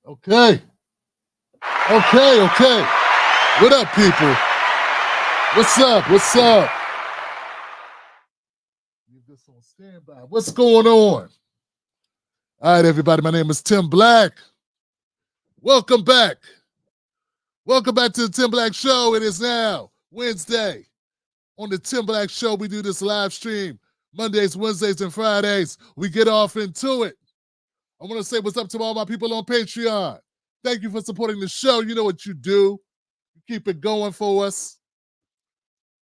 Okay. Okay. What up, people? What's up? You just on standby. What's going on? All right, everybody. My name is Tim Black. Welcome back. Welcome back to the Tim Black Show. It is now Wednesday. On the Tim Black Show, we do this live stream Mondays, Wednesdays, and Fridays. We get off into it. I want to say what's up to all my people on Patreon. Thank you for supporting the show. You know what you do. You keep it going for us.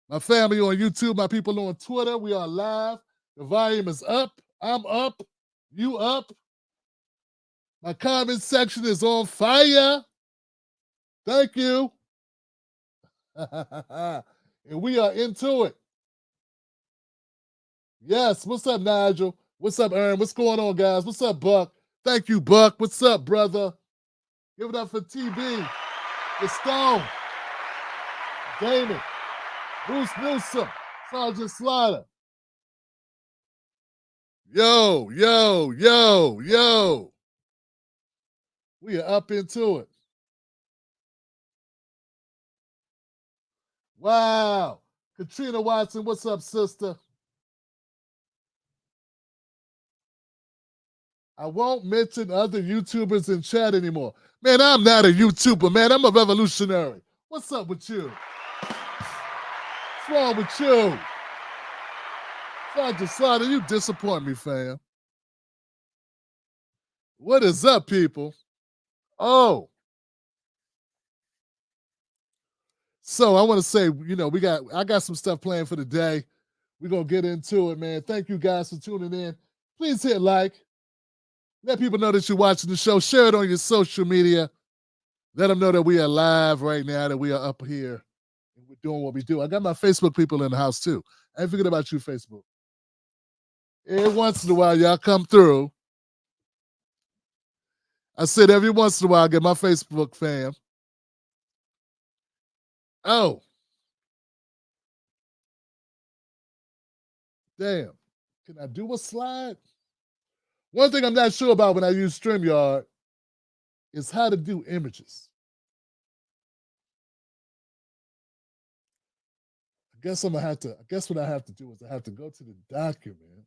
My family on YouTube, my people on Twitter, we are live. The volume is up. I'm up. You up. My comment section is on fire. Thank you. And we are into it. Yes. What's up, Nigel? What's up, Aaron? What's going on, guys? What's up, Buck? Thank you, Buck. What's up, brother? Give it up for TB, the Stone, Damon, Bruce Newsom, Sergeant Slaughter. Yo. We are up into it. Wow. Katrina Watson, what's up, sister? I won't mention other YouTubers in chat anymore. Man, I'm not a YouTuber, man. I'm a revolutionary. What's up with you? What's wrong with you? Sergeant Slaughter, you disappoint me, fam. What is up, people? Oh. So I want to say, I got some stuff planned for the day. We're going to get into it, man. Thank you guys for tuning in. Please hit like. Let people know that you're watching the show. Share it on your social media. Let them know that we are live right now, that we are up here and we're doing what we do. I got my Facebook people in the house too. I ain't forget about you, Facebook. Every once in a while, y'all come through. I said every once in a while, I get my Facebook fam. Oh. Damn. Can I do a slide? One thing I'm not sure about when I use StreamYard is how to do images. I guess what I have to do is I have to go to the document.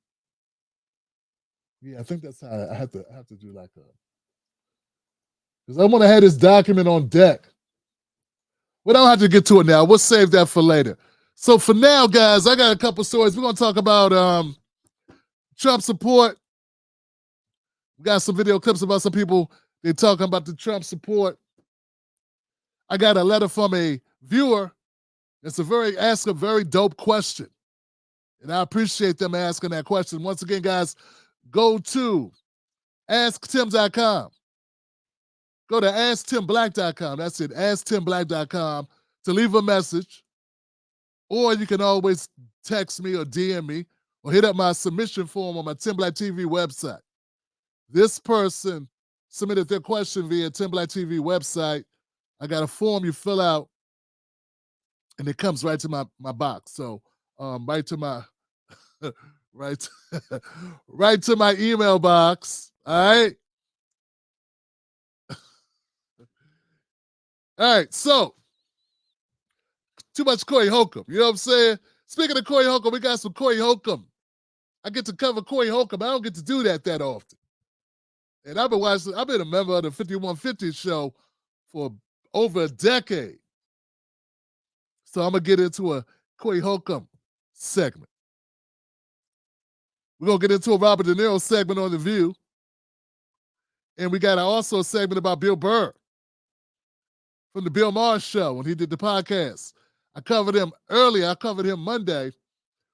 Yeah, I think that's how I have to do like a, because I want to have this document on deck. We don't have to get to it now. We'll save that for later. So for now, guys, I got a couple stories. We're going to talk about Trump support. We got some video clips about some people. They're talking about the Trump support. I got a letter from a viewer. It's ask a very dope question. And I appreciate them asking that question. Once again, guys, go to asktim.com. Go to asktimblack.com. That's it, asktimblack.com to leave a message. Or you can always text me or DM me or hit up my submission form on my Tim Black TV website. This person submitted their question via Tim Black TV website. I got a form you fill out, and it comes right to my box. So right to my right to my email box. All right. All right. So too much Corey Holcomb. You know what I'm saying? Speaking of Corey Holcomb, we got some Corey Holcomb. I get to cover Corey Holcomb. I don't get to do that often. And I've been a member of the 5150 show for over a decade. So I'm going to get into a Corey Holcomb segment. We're going to get into a Robert De Niro segment on The View. And we got also a segment about Bill Burr from the Bill Maher show when he did the podcast. I covered him earlier. I covered him Monday.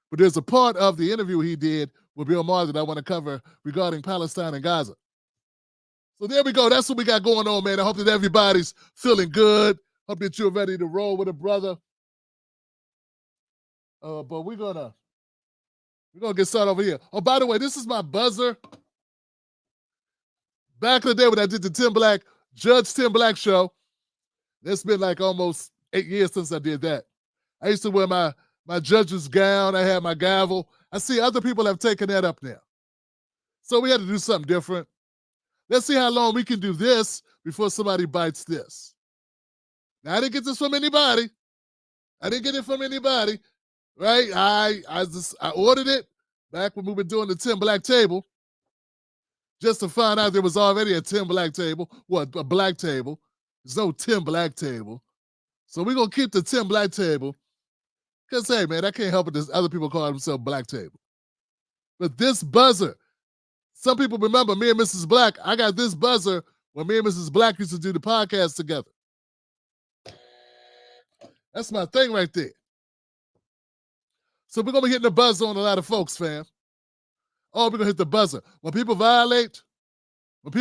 But there's a part of the interview he did with Bill Maher that I want to cover regarding Palestine and Gaza. So there we go. That's what we got going on, man. I hope that everybody's feeling good. Hope that you're ready to roll with a brother. But we're gonna get started over here. Oh, by the way, this is my buzzer. Back in the day when I did the Judge Tim Black show, it's been like almost 8 years since I did that. I used to wear my judge's gown. I had my gavel. I see other people have taken that up now. So we had to do something different. Let's see how long we can do this before somebody bites this. Now, I didn't get this from anybody. I didn't get it from anybody, right? I ordered it back when we were doing the Tim Black table, just to find out there was already a Tim Black table. What, a black table? There's no Tim Black table. So we're going to keep the Tim Black table because, hey, man, I can't help it. There's other people call themselves Black table. But this buzzer, some people remember me and Mrs. Black. I got this buzzer when me and Mrs. Black used to do the podcast together. That's my thing right there. So we're going to be hitting the buzzer on a lot of folks, fam. Oh, we're going to hit the buzzer. When people violate, we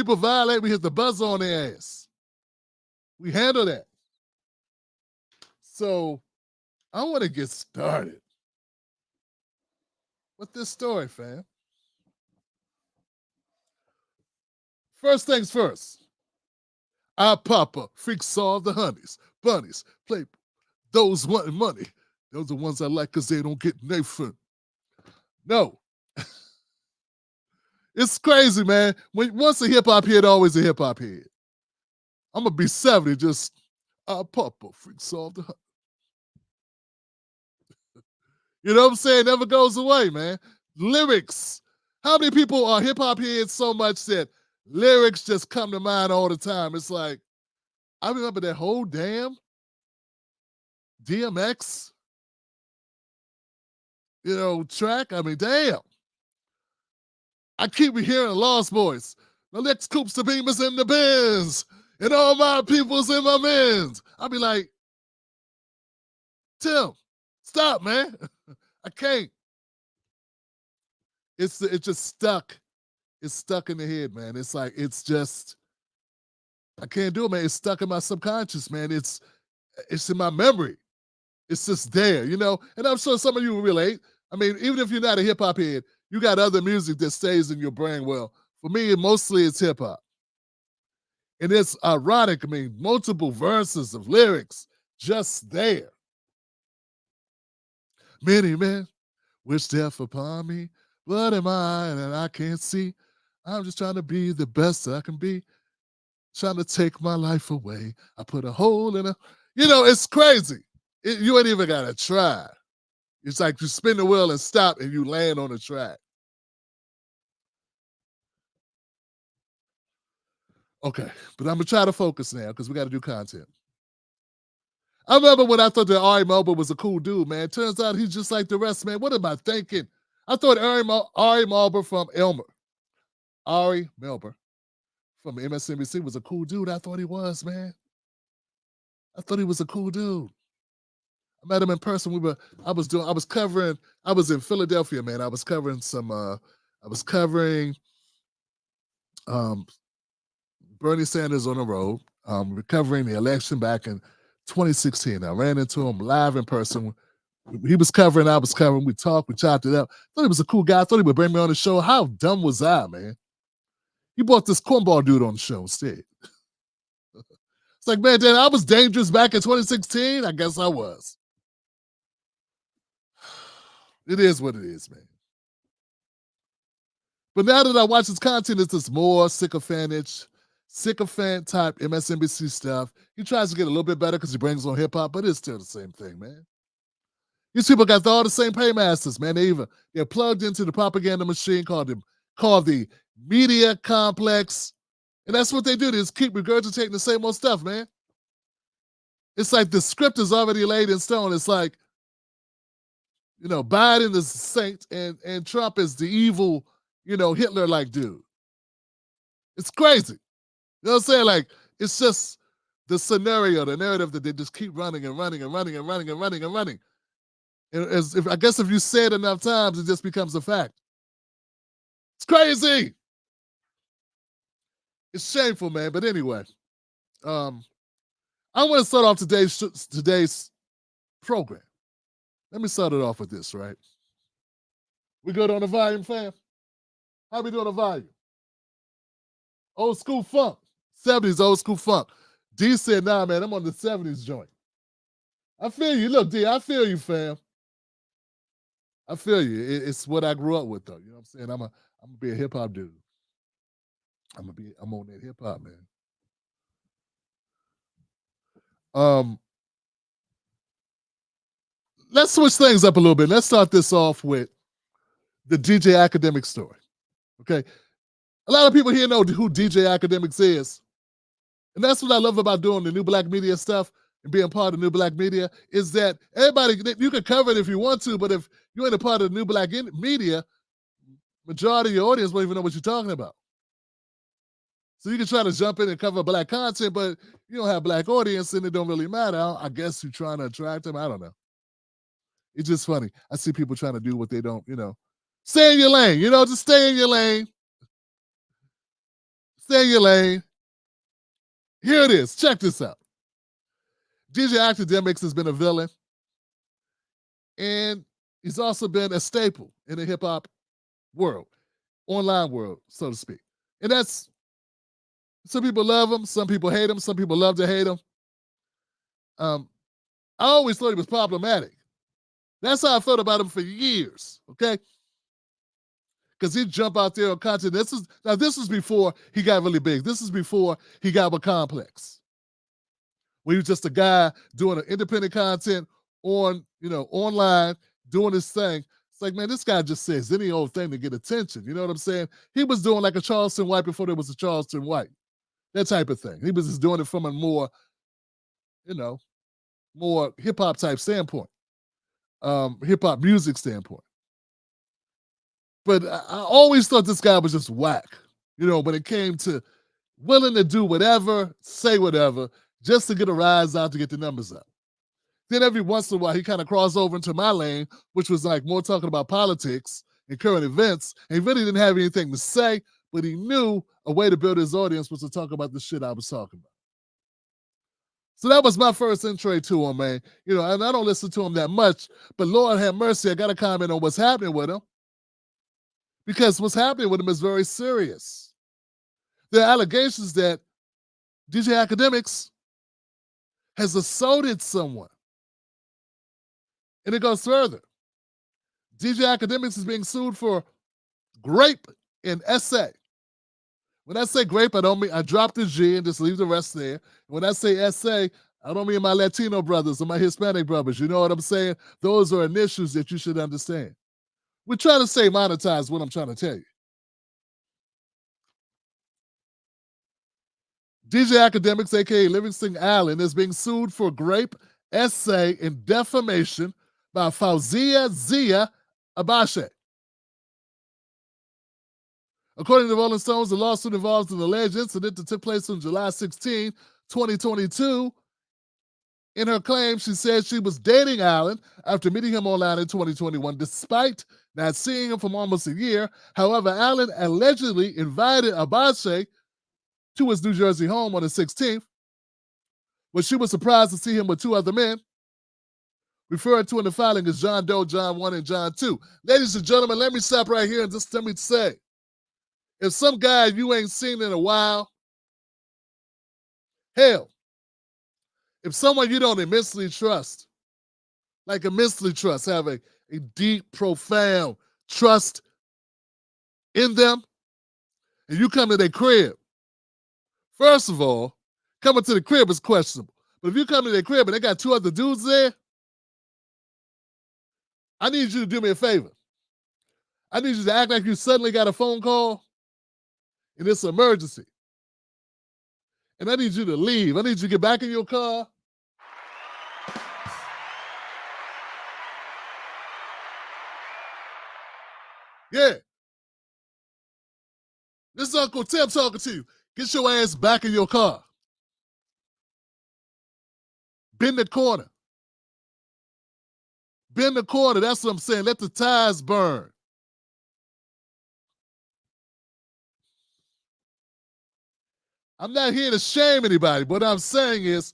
hit the buzzer on their ass. We handle that. So I want to get started with this story, fam. First things first. Our papa freaks all the honeys, bunnies, play those wanting money. Those are the ones I like because they don't get nothing. No. It's crazy, man. Once a hip-hop head, always a hip-hop head. I'm going to be 70, just, our papa freaks all the honeys. You know what I'm saying? Never goes away, man. Lyrics. How many people are hip-hop heads so much that lyrics just come to mind all the time? It's like, I remember that whole damn DMX, track. I mean, damn. I keep hearing Lost Boys. The next Coops, the Beamers, and the Benz, and all my people's in my men's. I'll be like, Tim, stop, man. I can't. It's just stuck. It's stuck in the head, man. It's like, it's just, I can't do it, man. It's stuck in my subconscious, man. It's in my memory. It's just there, And I'm sure some of you will relate. I mean, even if you're not a hip-hop head, you got other music that stays in your brain. Well, for me, mostly it's hip-hop. And it's ironic. I mean, multiple verses of lyrics just there. Many men wish death upon me. Blood in my eye and I can't see. I'm just trying to be the best I can be. Trying to take my life away. I put a hole in it's crazy. You ain't even got to try. It's like you spin the wheel and stop and you land on the track. Okay, but I'm going to try to focus now because we got to do content. I remember when I thought that Ari Melber was a cool dude, man. Turns out he's just like the rest, man. What am I thinking? I thought Ari Melber from Ari Melber from MSNBC was a cool dude. I thought he was, man. I thought he was a cool dude. I met him in person. I was in Philadelphia, man. I was covering Bernie Sanders on the road, covering the election back in 2016. I ran into him live in person. He was covering, I was covering. We talked, we chopped it up. Thought he was a cool guy. I thought he would bring me on the show. How dumb was I, man? He brought this cornball dude on the show instead. It's like, man, I was dangerous back in 2016. I guess I was. It is what it is, man. But now that I watch his content, it's just more sycophant type MSNBC stuff. He tries to get a little bit better because he brings on hip-hop, but it's still the same thing, man. These people got all the same paymasters, man. They're plugged into the propaganda machine called the media complex. And that's what they do. They just keep regurgitating the same old stuff, man. It's like the script is already laid in stone. It's like, Biden is the saint and Trump is the evil, Hitler-like dude. It's crazy. You know what I'm saying? Like, it's just the scenario, the narrative that they just keep running and running and running and running and running and running. And I guess if you say it enough times, it just becomes a fact. It's crazy. It's shameful, man. But anyway, I want to start off today's program. Let me start it off with this, right? We good on the volume, fam? How we doing on the volume? Old school funk. 70s old school funk. D said, nah, man, I'm on the 70s joint. I feel you. Look, D, I feel you, fam. I feel you. It's what I grew up with, though. You know what I'm saying? I'm gonna be a hip hop dude. I'm on that hip hop, man. Let's switch things up a little bit. Let's start this off with the DJ Akademiks story. Okay. A lot of people here know who DJ Akademiks is. And that's what I love about doing the New Black Media stuff and being part of New Black Media is that everybody, you can cover it if you want to, but if you ain't a part of the New Black Media, majority of your audience won't even know what you're talking about. So you can try to jump in and cover Black content, but you don't have Black audience and it don't really matter. I guess you're trying to attract them. I don't know. It's just funny. I see people trying to do what they don't, stay in your lane, just stay in your lane. Stay in your lane. Here it is. Check this out. DJ Akademiks has been a villain, and he's also been a staple in the hip-hop world, online world, so to speak. And that's, some people love him, some people hate him, some people love to hate him. I always thought he was problematic. That's how I felt about him for years, okay? Because he'd jump out there on content. This is before he got really big. This is before he got with Complex. When he was just a guy doing independent content online, doing his thing. It's like, man, this guy just says any old thing to get attention. You know what I'm saying? He was doing like a Charleston White before there was a Charleston White. That type of thing. He was just doing it from a more hip-hop type standpoint. Hip-hop music standpoint. But I always thought this guy was just whack, when it came to willing to do whatever, say whatever, just to get a rise out, to get the numbers up. Then every once in a while, he kind of crossed over into my lane, which was like more talking about politics and current events. And he really didn't have anything to say, but he knew a way to build his audience was to talk about the shit I was talking about. So that was my first entry to him, man. And I don't listen to him that much, but Lord have mercy, I got to comment on what's happening with him. Because what's happening with him is very serious. There are allegations that DJ Akademiks has assaulted someone. And it goes further. DJ Akademiks is being sued for grape in SA. When I say grape, I don't mean, I drop the G and just leave the rest there. When I say SA, I don't mean my Latino brothers or my Hispanic brothers. You know what I'm saying? Those are initials that you should understand. We're trying to say monetize what I'm trying to tell you. DJ Akademiks, a.k.a. Livingston Allen, is being sued for grape, essay, and defamation by Fauzia Zia Abashe. According to Rolling Stones, the lawsuit involves an alleged incident that took place on July 16, 2022. In her claim, she said she was dating Allen after meeting him online in 2021, despite not seeing him for almost a year. However, Allen allegedly invited Abashe to his New Jersey home on the 16th, where she was surprised to see him with two other men, referred to in the filing as John Doe, John 1, and John 2. Ladies and gentlemen, let me stop right here and just let me say, if some guy you ain't seen in a while, hell, if someone you don't immensely trust, have a deep, profound trust in them, and you come to their crib, first of all, coming to the crib is questionable. But if you come to their crib and they got two other dudes there, I need you to do me a favor. I need you to act like you suddenly got a phone call and it's an emergency. And I need you to leave. I need you to get back in your car. Yeah. This is Uncle Tim talking to you. Get your ass back in your car. Bend the corner. Bend the corner. That's what I'm saying. Let the tires burn. I'm not here to shame anybody. What I'm saying is,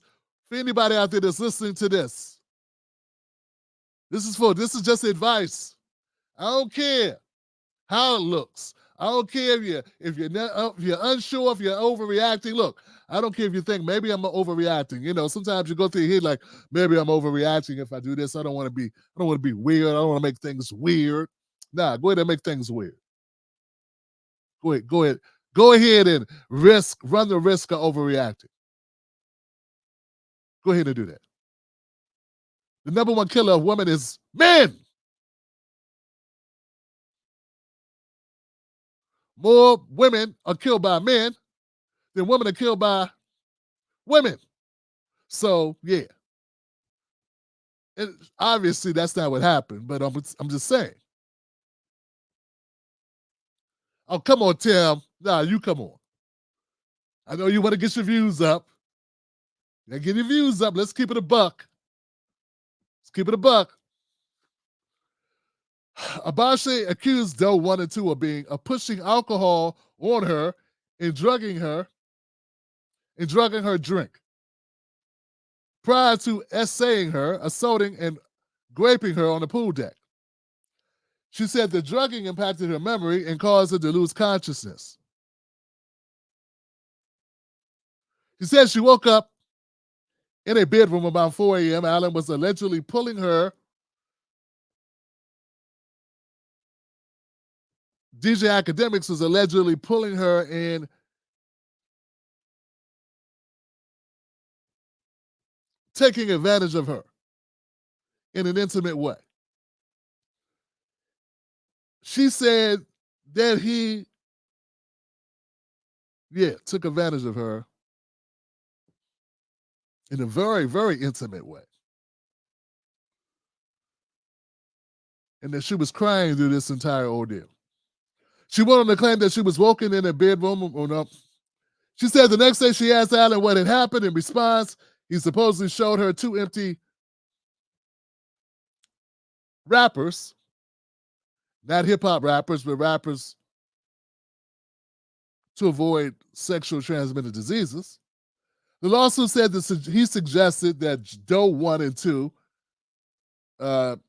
for anybody out there that's listening to this, this is just advice. I don't care how it looks. I don't care if you're unsure, if you're overreacting. Look, I don't care if you think maybe I'm overreacting. Sometimes you go through your head like, maybe I'm overreacting if I do this. I don't want to be weird. I don't want to make things weird. Nah, go ahead and make things weird. Go ahead. Go ahead and run the risk of overreacting. Go ahead and do that. The number one killer of women is men. More women are killed by men than women are killed by women. So, yeah. And obviously, that's not what happened, but I'm just saying. Oh, come on, Tim. Nah, you come on. I know you want to get your views up. Yeah, get your views up. Let's keep it a buck. Let's keep it a buck. Abashi accused Doe 1 and 2 of pushing alcohol on her and drugging her drink. Prior to essaying her, assaulting, and raping her on the pool deck. She said the drugging impacted her memory and caused her to lose consciousness. She said she woke up in a bedroom about 4 a.m. Allen was allegedly pulling her. DJ Akademiks was allegedly pulling her and taking advantage of her in an intimate way. She said that he, took advantage of her in a very, very intimate way. And that she was crying through this entire ordeal. She went on to claim that she was woken in a bedroom. Oh, no. She said the next day she asked Allen what had happened. In response, he supposedly showed her 2 empty rappers, not hip-hop rappers, but rappers to avoid sexual transmitted diseases. The lawsuit said that he suggested that Doe 1 and 2, the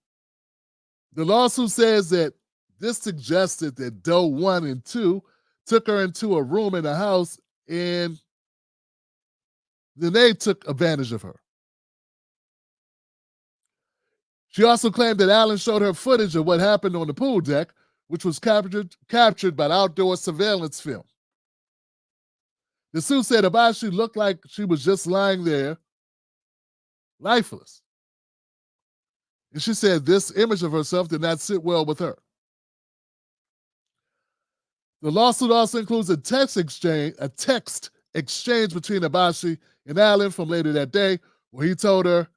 lawsuit says that this suggested that Doe 1 and 2 took her into a room in the house and then they took advantage of her. She also claimed that Allen showed her footage of what happened on the pool deck, which was captured by outdoor surveillance film. The suit said Abashi looked like she was just lying there, lifeless. And she said this image of herself did not sit well with her. The lawsuit also includes a text exchange between Abashi and Allen from later that day, where he told her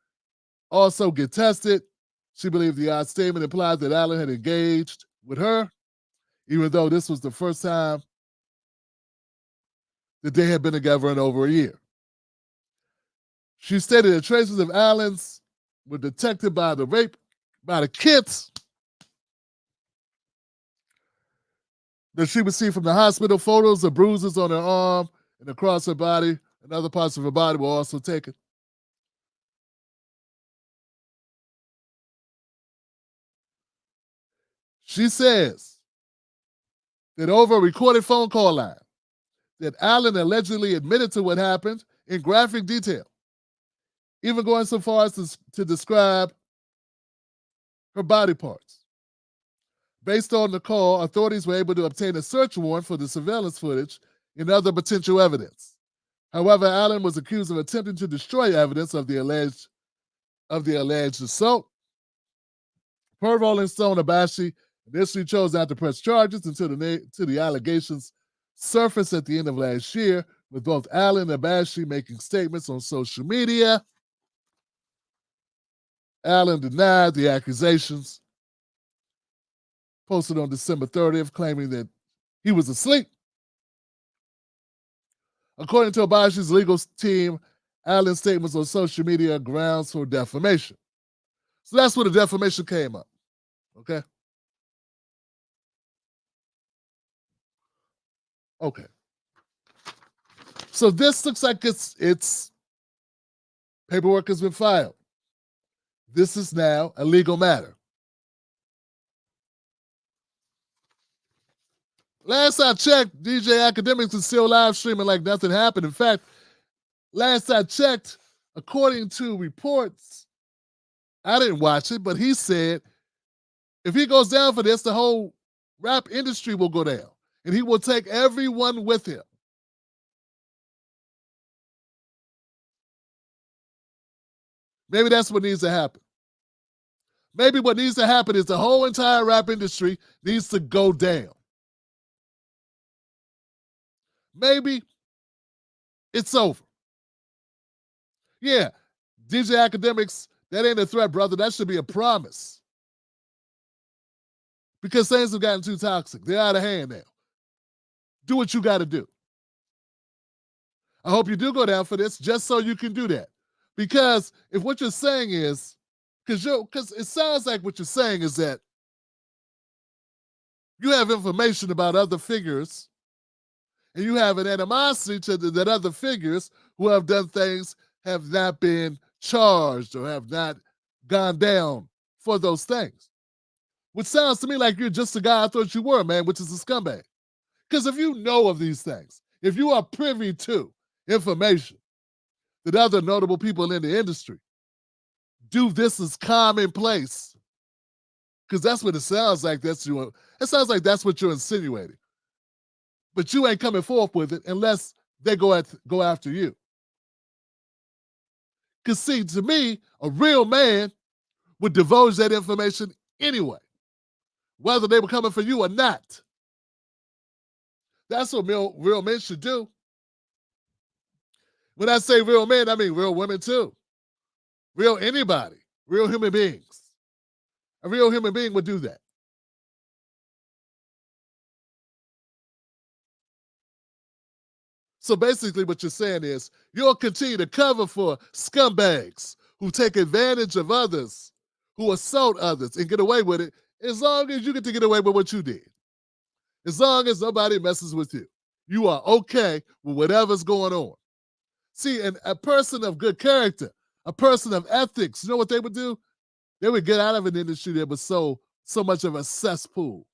also get tested. She believed the odd statement implied that Allen had engaged with her, even though this was the first time that they had been together in over a year. She stated that traces of Allen's were detected by the kits that she received from the hospital. Photos of bruises on her arm and across her body and other parts of her body were also taken. She says that over a recorded phone call line, that Allen allegedly admitted to what happened in graphic detail, even going so far as to describe her body parts. Based on the call, authorities were able to obtain a search warrant for the surveillance footage and other potential evidence. However, Allen was accused of attempting to destroy evidence of the alleged assault. Per Rolling Stone, Abashi initially chose not to press charges until the allegations surfaced at the end of last year, with both Allen and Abashi making statements on social media. Allen denied the accusations, posted on December 30th, claiming that he was asleep. According to Abashi's legal team, Allen's statements on social media are grounds for defamation. So that's where the defamation came up. Okay? Okay. So this looks like it's paperwork has been filed. This is now a legal matter. Last I checked, DJ Akademiks is still live streaming like nothing happened. In fact, last I checked, according to reports, I didn't watch it, but he said if he goes down for this, the whole rap industry will go down. And he will take everyone with him. Maybe that's what needs to happen. Maybe what needs to happen is the whole entire rap industry needs to go down. Maybe it's over. Yeah, DJ Akademiks, that ain't a threat, brother. That should be a promise. Because things have gotten too toxic. They're out of hand now. Do what you got to do. I hope you do go down for this just so you can do that. Because if what you're saying is, because it sounds like what you're saying is that you have information about other figures and you have an animosity to that other figures who have done things have not been charged or have not gone down for those things. Which sounds to me like you're just the guy I thought you were, man, which is a scumbag. Because if you know of these things, if you are privy to information that other notable people in the industry do this as commonplace, because that's what it sounds like. It sounds like that's what you're insinuating. But you ain't coming forth with it unless they go after you. Because see, to me, a real man would divulge that information anyway, whether they were coming for you or not. That's what real men should do. When I say real men, I mean real women too. Real anybody, real human beings. A real human being would do that. So basically what you're saying is you'll continue to cover for scumbags who take advantage of others, who assault others and get away with it, as long as you get to get away with what you did. As long as nobody messes with you. You are okay with whatever's going on. See, and a person of good character, a person of ethics, you know what they would do? They would get out of an industry that was so much of a cesspool.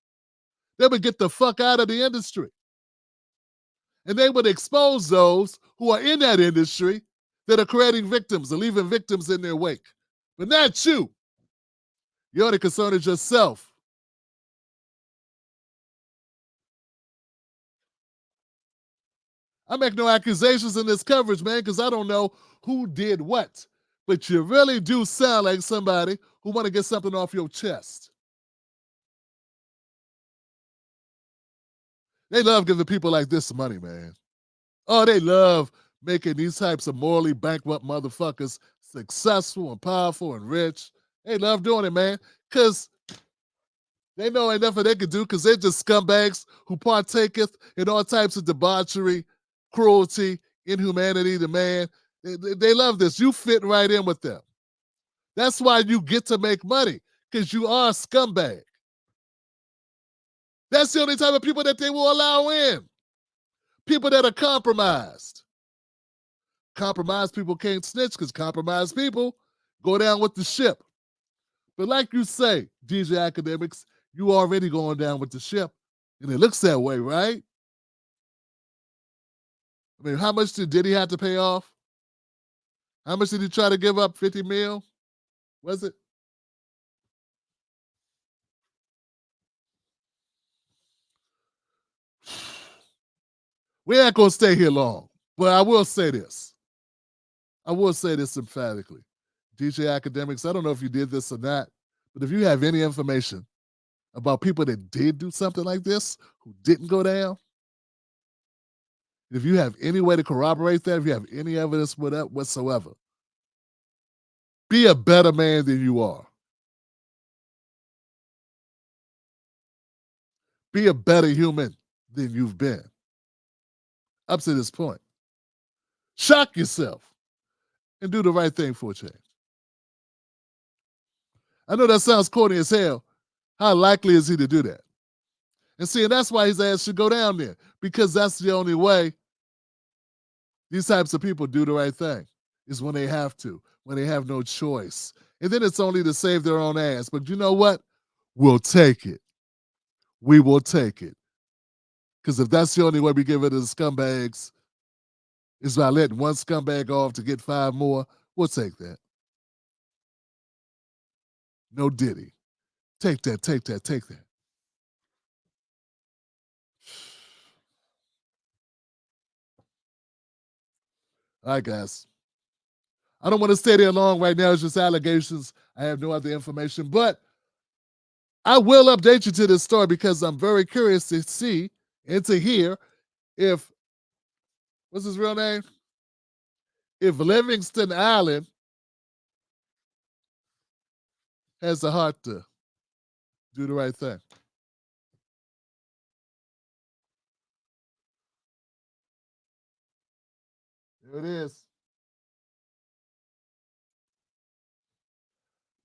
They would get the fuck out of the industry. And they would expose those who are in that industry that are creating victims and leaving victims in their wake. But not you. You're only concerned with yourself. I make no accusations in this coverage, man, because I don't know who did what. But you really do sound like somebody who want to get something off your chest. They love giving people like this money, man. Oh, they love making these types of morally bankrupt motherfuckers successful and powerful and rich. They love doing it, man, because they know ain't nothing they can do because they're just scumbags who partaketh in all types of debauchery, cruelty, inhumanity to man. They love this. You fit right in with them. That's why you get to make money, because you are a scumbag. That's the only type of people that they will allow in. People that are compromised. Compromised people can't snitch because compromised people go down with the ship. But like you say, DJ Akademiks, you already going down with the ship. And it looks that way, right? I mean, how much did he have to pay off? How much did he try to give up? 50 mil? Was it? We ain't going to stay here long. But I will say this. I will say this emphatically. DJ Akademiks, I don't know if you did this or not, but if you have any information about people that did do something like this, who didn't go down, if you have any way to corroborate that, if you have any evidence with that whatsoever, be a better man than you are. Be a better human than you've been up to this point. Shock yourself and do the right thing for a change. I know that sounds corny as hell. How likely is he to do that? And see, and that's why his ass should go down there, because that's the only way these types of people do the right thing, is when they have to, when they have no choice. And then it's only to save their own ass. But you know what? We'll take it. We will take it. Because if that's the only way we give it to the scumbags, is by letting one scumbag off to get 5 more, we'll take that. No Diddy. Take that, take that, take that. All right, guys. I don't want to stay there long right now. It's just allegations. I have no other information, but I will update you to this story because I'm very curious to see and to hear if, what's his real name? If Livingston Island has the heart to do the right thing. There it is.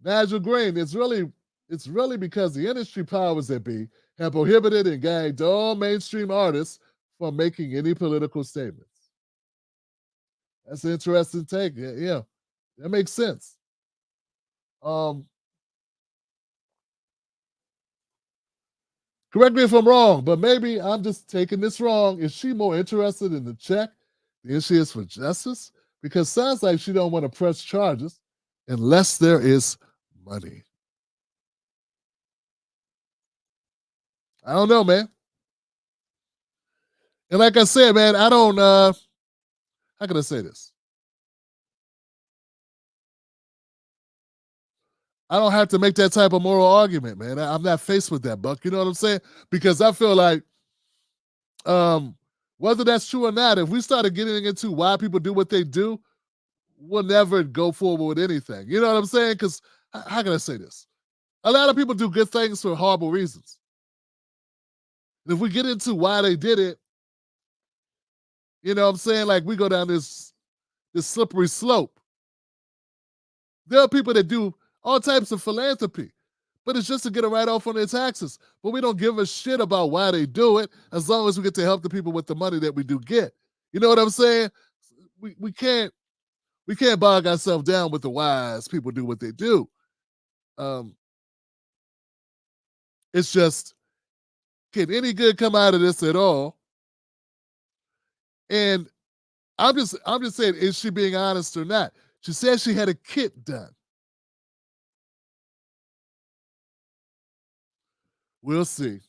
Nigel Green, it's really because the industry powers that be have prohibited and gagged all mainstream artists from making any political statements. That's an interesting take. Yeah, that makes sense. Um, Correct me if I'm wrong, but maybe I'm just taking this wrong. Is she more interested in the check than she is for justice? Because sounds like she don't want to press charges unless there is money. I don't know, man. And like I said, man, I don't how can I say this? I don't have to make that type of moral argument, man. I'm not faced with that, Buck. You know what I'm saying? Because I feel like um whether that's true or not, if we started getting into why people do what they do, we'll never go forward with anything. You know what I'm saying? Because how can I say this? A lot of people do good things for horrible reasons. And if we get into why they did it, you know what I'm saying? Like we go down this slippery slope. There are people that do all types of philanthropy, but it's just to get a write off on their taxes. But we don't give a shit about why they do it as long as we get to help the people with the money that we do get. You know what I'm saying? We can't bog ourselves down with the whys people do what they do. Um, it's just, can any good come out of this at all? And I'm just saying, is she being honest or not? She said she had a kit done. We'll see.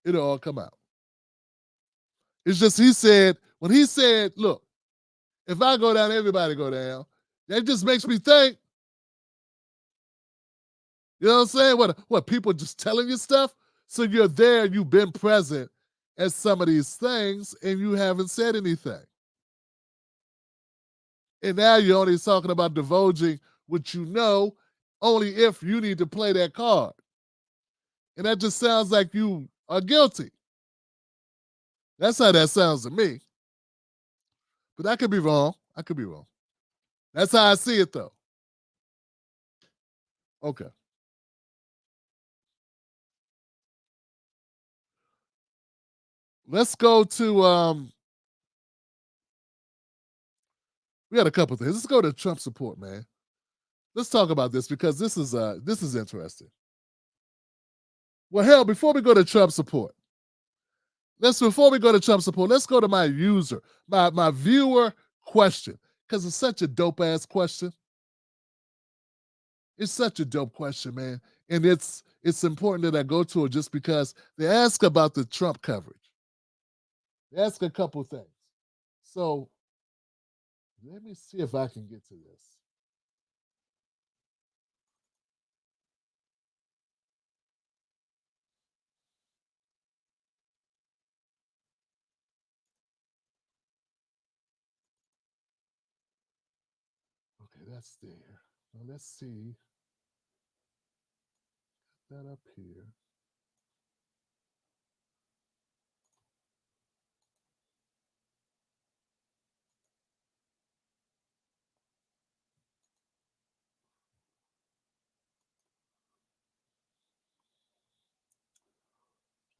It'll all come out. It's just when he said, look, if I go down, everybody go down. That just makes me think, you know what I'm saying? What people just telling you stuff? So you're there, you've been present at some of these things, and you haven't said anything. And now you're only talking about divulging what you know, only if you need to play that card. And that just sounds like you are guilty. That's how that sounds to me. But I could be wrong. I could be wrong. That's how I see it though. Okay. Let's go to we got a couple things. Let's go to Trump support, man. Let's talk about this because this is interesting. Well, hell, before we go to Trump support, let's go to my user, my viewer question. Because it's such a dope ass question. It's such a dope question, man. And it's important that I go to it just because they ask about the Trump coverage. They ask a couple things. So let me see if I can get to this. Okay, that's there. Now let's see that up here.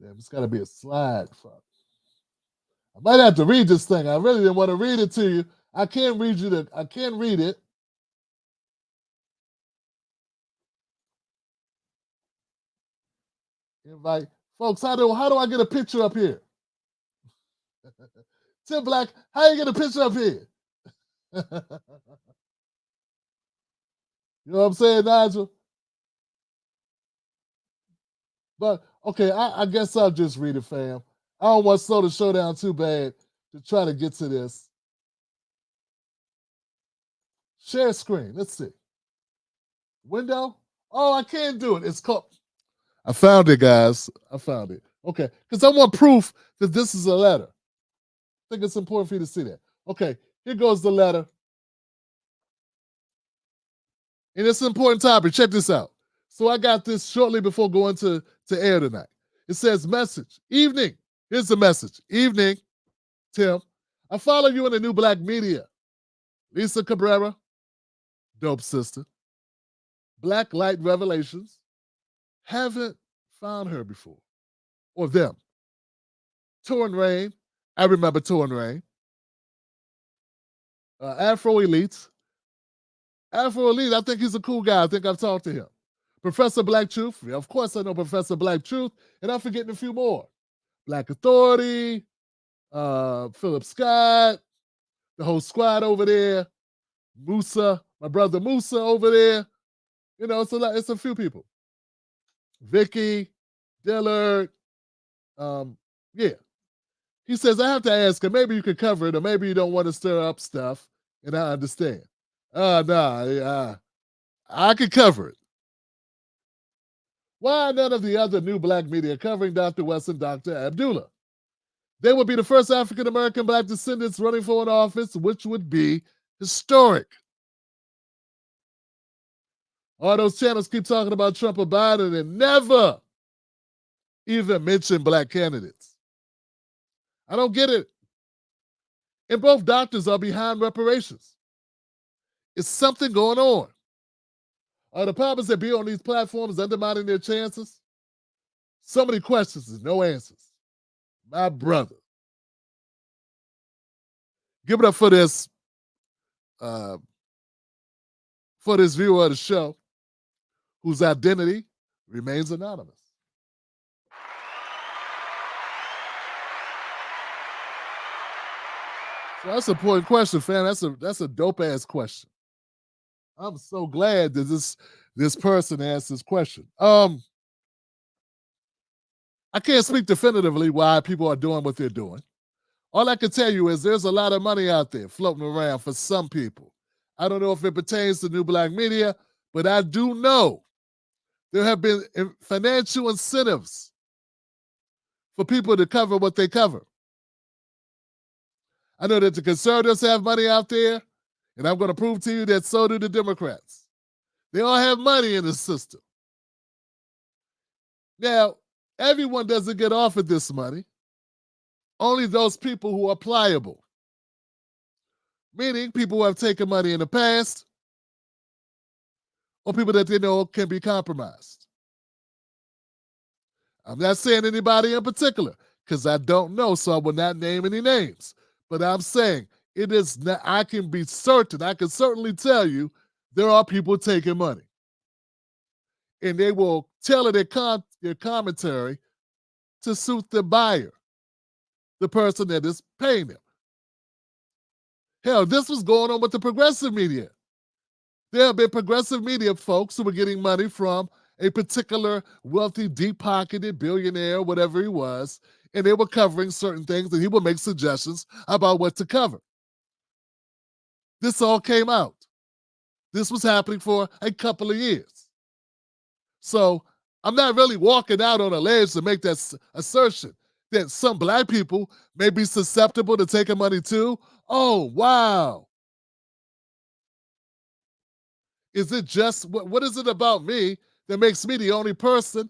Damn, it's got to be a slide. Fuck. I might have to read this thing. I really didn't want to read it to you. I can't read you the. I can't read it. Invite folks. How do I get a picture up here? Tim Black, how you get a picture up here? You know what I'm saying, Nigel? But okay, I guess I'll just read it, fam. I don't want Slow the Showdown too bad to try to get to this. Share screen. Let's see. Window. Oh, I can't do it. It's called. I found it, guys. I found it. Okay, because I want proof that this is a letter. I think it's important for you to see that. Okay, here goes the letter. And it's an important topic. Check this out. So I got this shortly before going to air tonight. It says message. Evening. Here's the message. Evening, Tim. I follow you in the new black media. Lisa Cabrera, dope sister. Black Light Revelations. Haven't found her before. Or them. Torn Rain. I remember Torn Rain. Afro Elites. Afro Elite, I think he's a cool guy. I think I've talked to him. Professor Black Truth. Yeah, of course I know Professor Black Truth. And I'm forgetting a few more. Black Authority. Philip Scott. The whole squad over there. Musa. My brother Musa over there. You know, it's a few people. Vicky. Dillard. Yeah. He says, I have to ask her, maybe you could cover it, or maybe you don't want to stir up stuff, and I understand. I could cover it. Why none of the other new black media covering Dr. West and Dr. Abdullah? They would be the first African-American black descendants running for an office, which would be historic. All those channels keep talking about Trump or Biden and never even mention black candidates. I don't get it. And both doctors are behind reparations. It's something going on. Are the powers that be on these platforms undermining their chances? So many questions and no answers. My brother. Give it up for this viewer of the show whose identity remains anonymous. So that's an important question, fam. That's a dope ass question. I'm so glad that this person asked this question. I can't speak definitively why people are doing what they're doing. All I can tell you is there's a lot of money out there floating around for some people. I don't know if it pertains to new black media, but I do know there have been financial incentives for people to cover what they cover. I know that the conservatives have money out there, and I'm going to prove to you that so do the Democrats. They all have money in the system. Now, everyone doesn't get offered this money. Only those people who are pliable. Meaning people who have taken money in the past or people that they know can be compromised. I'm not saying anybody in particular because I don't know, so I will not name any names. But I'm saying it is not, I can be certain, I can certainly tell you there are people taking money. And they will tailor their commentary to suit the buyer, the person that is paying them. Hell, this was going on with the progressive media. There have been progressive media folks who were getting money from a particular wealthy, deep-pocketed billionaire, whatever he was, and they were covering certain things, and he would make suggestions about what to cover. This all came out. This was happening for a couple of years. So I'm not really walking out on a ledge to make that assertion that some black people may be susceptible to taking money too. Oh, wow. Is it just, what is it about me that makes me the only person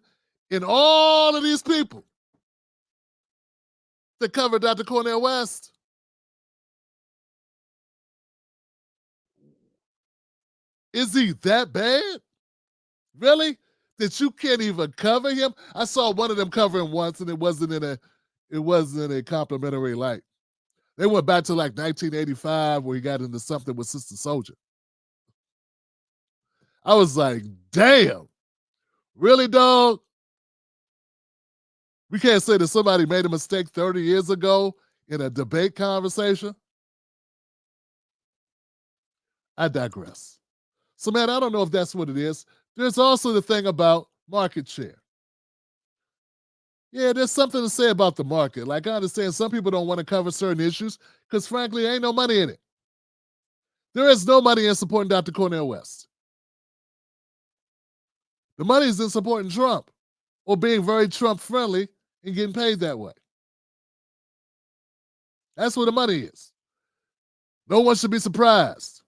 in all of these people that covered Dr. Cornel West? Is he that bad? Really? That you can't even cover him? I saw one of them cover him once, and it wasn't in a complimentary light. They went back to like 1985 where he got into something with Sister Soldier. I was like, damn. Really, dog? We can't say that somebody made a mistake 30 years ago in a debate conversation. I digress. So, man, I don't know if that's what it is. There's also the thing about market share. Yeah, there's something to say about the market. Like, I understand some people don't want to cover certain issues because, frankly, ain't no money in it. There is no money in supporting Dr. Cornel West. The money is in supporting Trump or being very Trump friendly and getting paid that way. That's where the money is. No one should be surprised.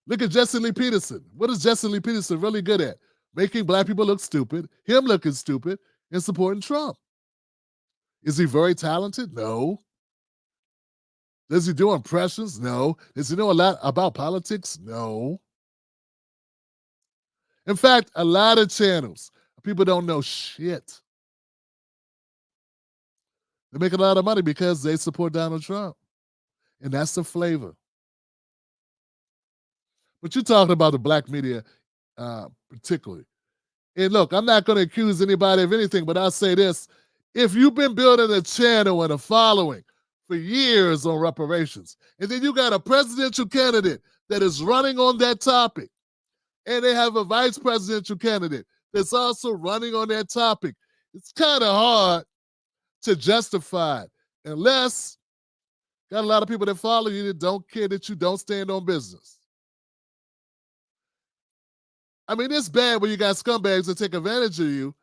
Look at Jesse Lee Peterson. What is Jesse Lee Peterson really good at? Making black people look stupid, him looking stupid, and supporting Trump. Is he very talented? No. Does he do impressions? No. Does he know a lot about politics? No. In fact, a lot of channels, people don't know shit. They make a lot of money because they support Donald Trump. And that's the flavor. But you're talking about the black media particularly. And look, I'm not going to accuse anybody of anything, but I'll say this. If you've been building a channel and a following for years on reparations, and then you got a presidential candidate that is running on that topic, and they have a vice presidential candidate that's also running on that topic, it's kind of hard to justify it unless got a lot of people that follow you that don't care that you don't stand on business. I mean, it's bad when you got scumbags that take advantage of you,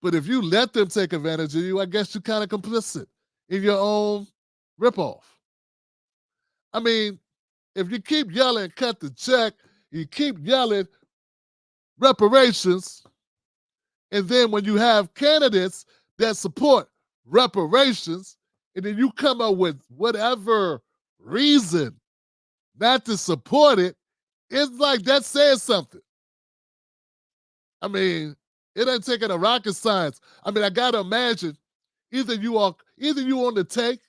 but if you let them take advantage of you, I guess you're kind of complicit in your own ripoff. I mean, if you keep yelling, cut the check, you keep yelling reparations, and then when you have candidates that support reparations, and then you come up with whatever reason not to support it, it's like that says something. I mean, it ain't taking a rocket science. I mean, I gotta imagine either you on the take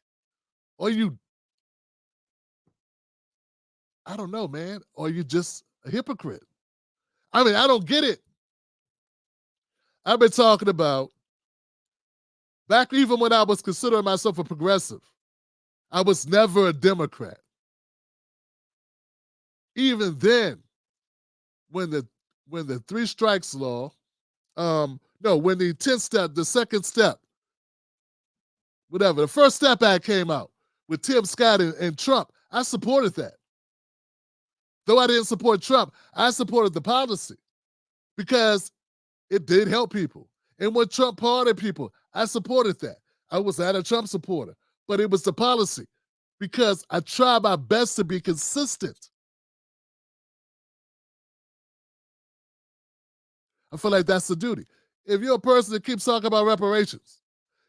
or you, I don't know, man, or you just a hypocrite. I mean, I don't get it. I've been talking about back even when I was considering myself a progressive, I was never a Democrat. Even then, when the three strikes law, no, when the 10th step, the second step, whatever, the First Step Act came out with Tim Scott and Trump, I supported that. Though I didn't support Trump, I supported the policy because it did help people. And when Trump pardoned people, I supported that. I was not a Trump supporter, but it was the policy because I tried my best to be consistent. I feel like that's the duty. If you're a person that keeps talking about reparations,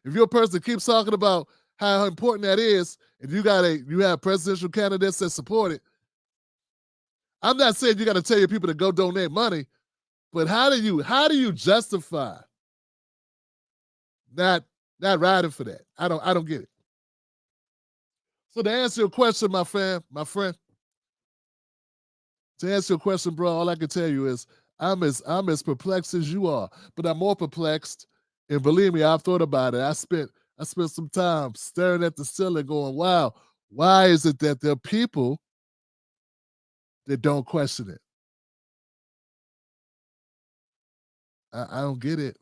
if you're a person that keeps talking about how important that is, and you have presidential candidates that support it, I'm not saying you got to tell your people to go donate money, but how do you justify not riding for that? I don't get it. So to answer your question, my friend, to answer your question, bro, all I can tell you is I'm as perplexed as you are, but I'm more perplexed. And believe me, I've thought about it. I spent some time staring at the ceiling, going, "Wow, why is it that there are people that don't question it?" I don't get it.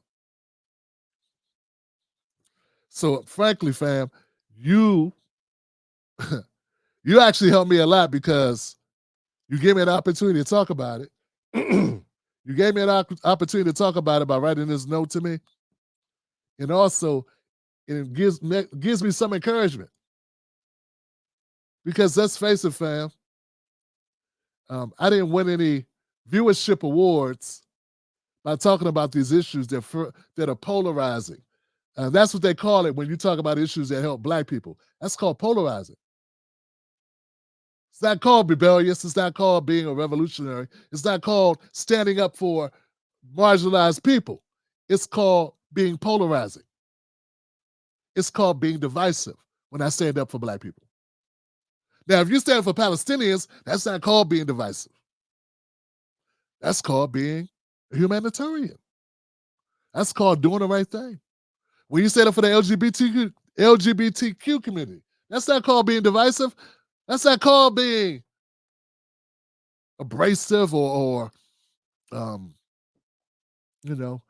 So, frankly, fam, you you actually helped me a lot because you gave me an opportunity to talk about it. You gave me an opportunity to talk about it by writing this note to me, and also it gives me some encouragement because let's face it, fam, I didn't win any viewership awards by talking about these issues that are polarizing. That's what they call it when you talk about issues that help black people. That's called polarizing. It's not called rebellious. It's not called being a revolutionary. It's not called standing up for marginalized people. It's called being polarizing. It's called being divisive when I stand up for black people. Now, if you stand for Palestinians, that's not called being divisive. That's called being a humanitarian. That's called doing the right thing. When you stand up for the LGBTQ community, that's not called being divisive. That's not called being abrasive or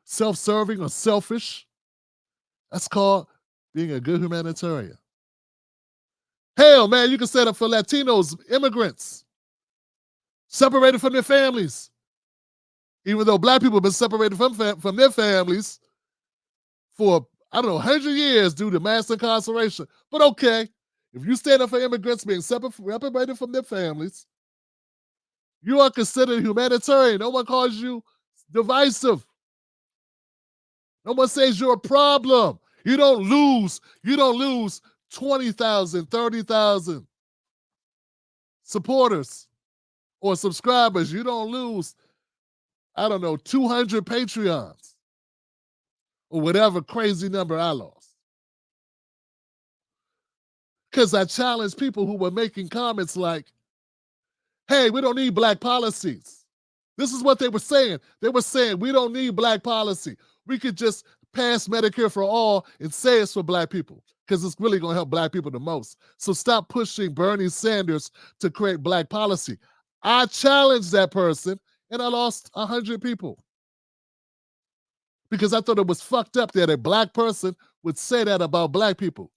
self-serving or selfish. That's called being a good humanitarian. Hell, man, you can set up for Latinos, immigrants, separated from their families. Even though black people have been separated from their families for, I don't know, 100 years due to mass incarceration. But okay, if you stand up for immigrants being separated from their families, you are considered humanitarian. No one calls you divisive. No one says you're a problem. You don't lose 20,000, 30,000 supporters or subscribers. You don't lose, I don't know, 200 Patreons or whatever crazy number I lost. Because I challenged people who were making comments like, hey, we don't need black policies. This is what they were saying. They were saying, we don't need black policy. We could just pass Medicare for all and say it's for black people because it's really going to help black people the most. So stop pushing Bernie Sanders to create black policy. I challenged that person and I lost 100 people because I thought it was fucked up that a black person would say that about black people.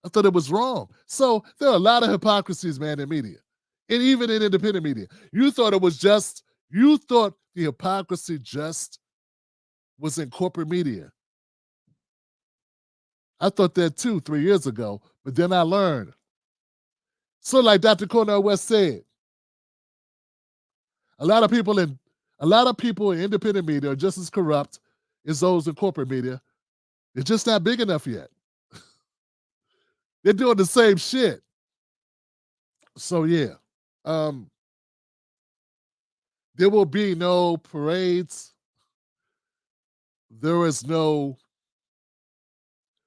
I thought it was wrong. So there are a lot of hypocrisies, man, in media. And even in independent media. You thought the hypocrisy just was in corporate media. I thought that too 3 years ago, but then I learned. So like Dr. Cornel West said, a lot of people in independent media are just as corrupt as those in corporate media. They're just not big enough yet. They're doing the same shit. So yeah. There will be no parades. There is no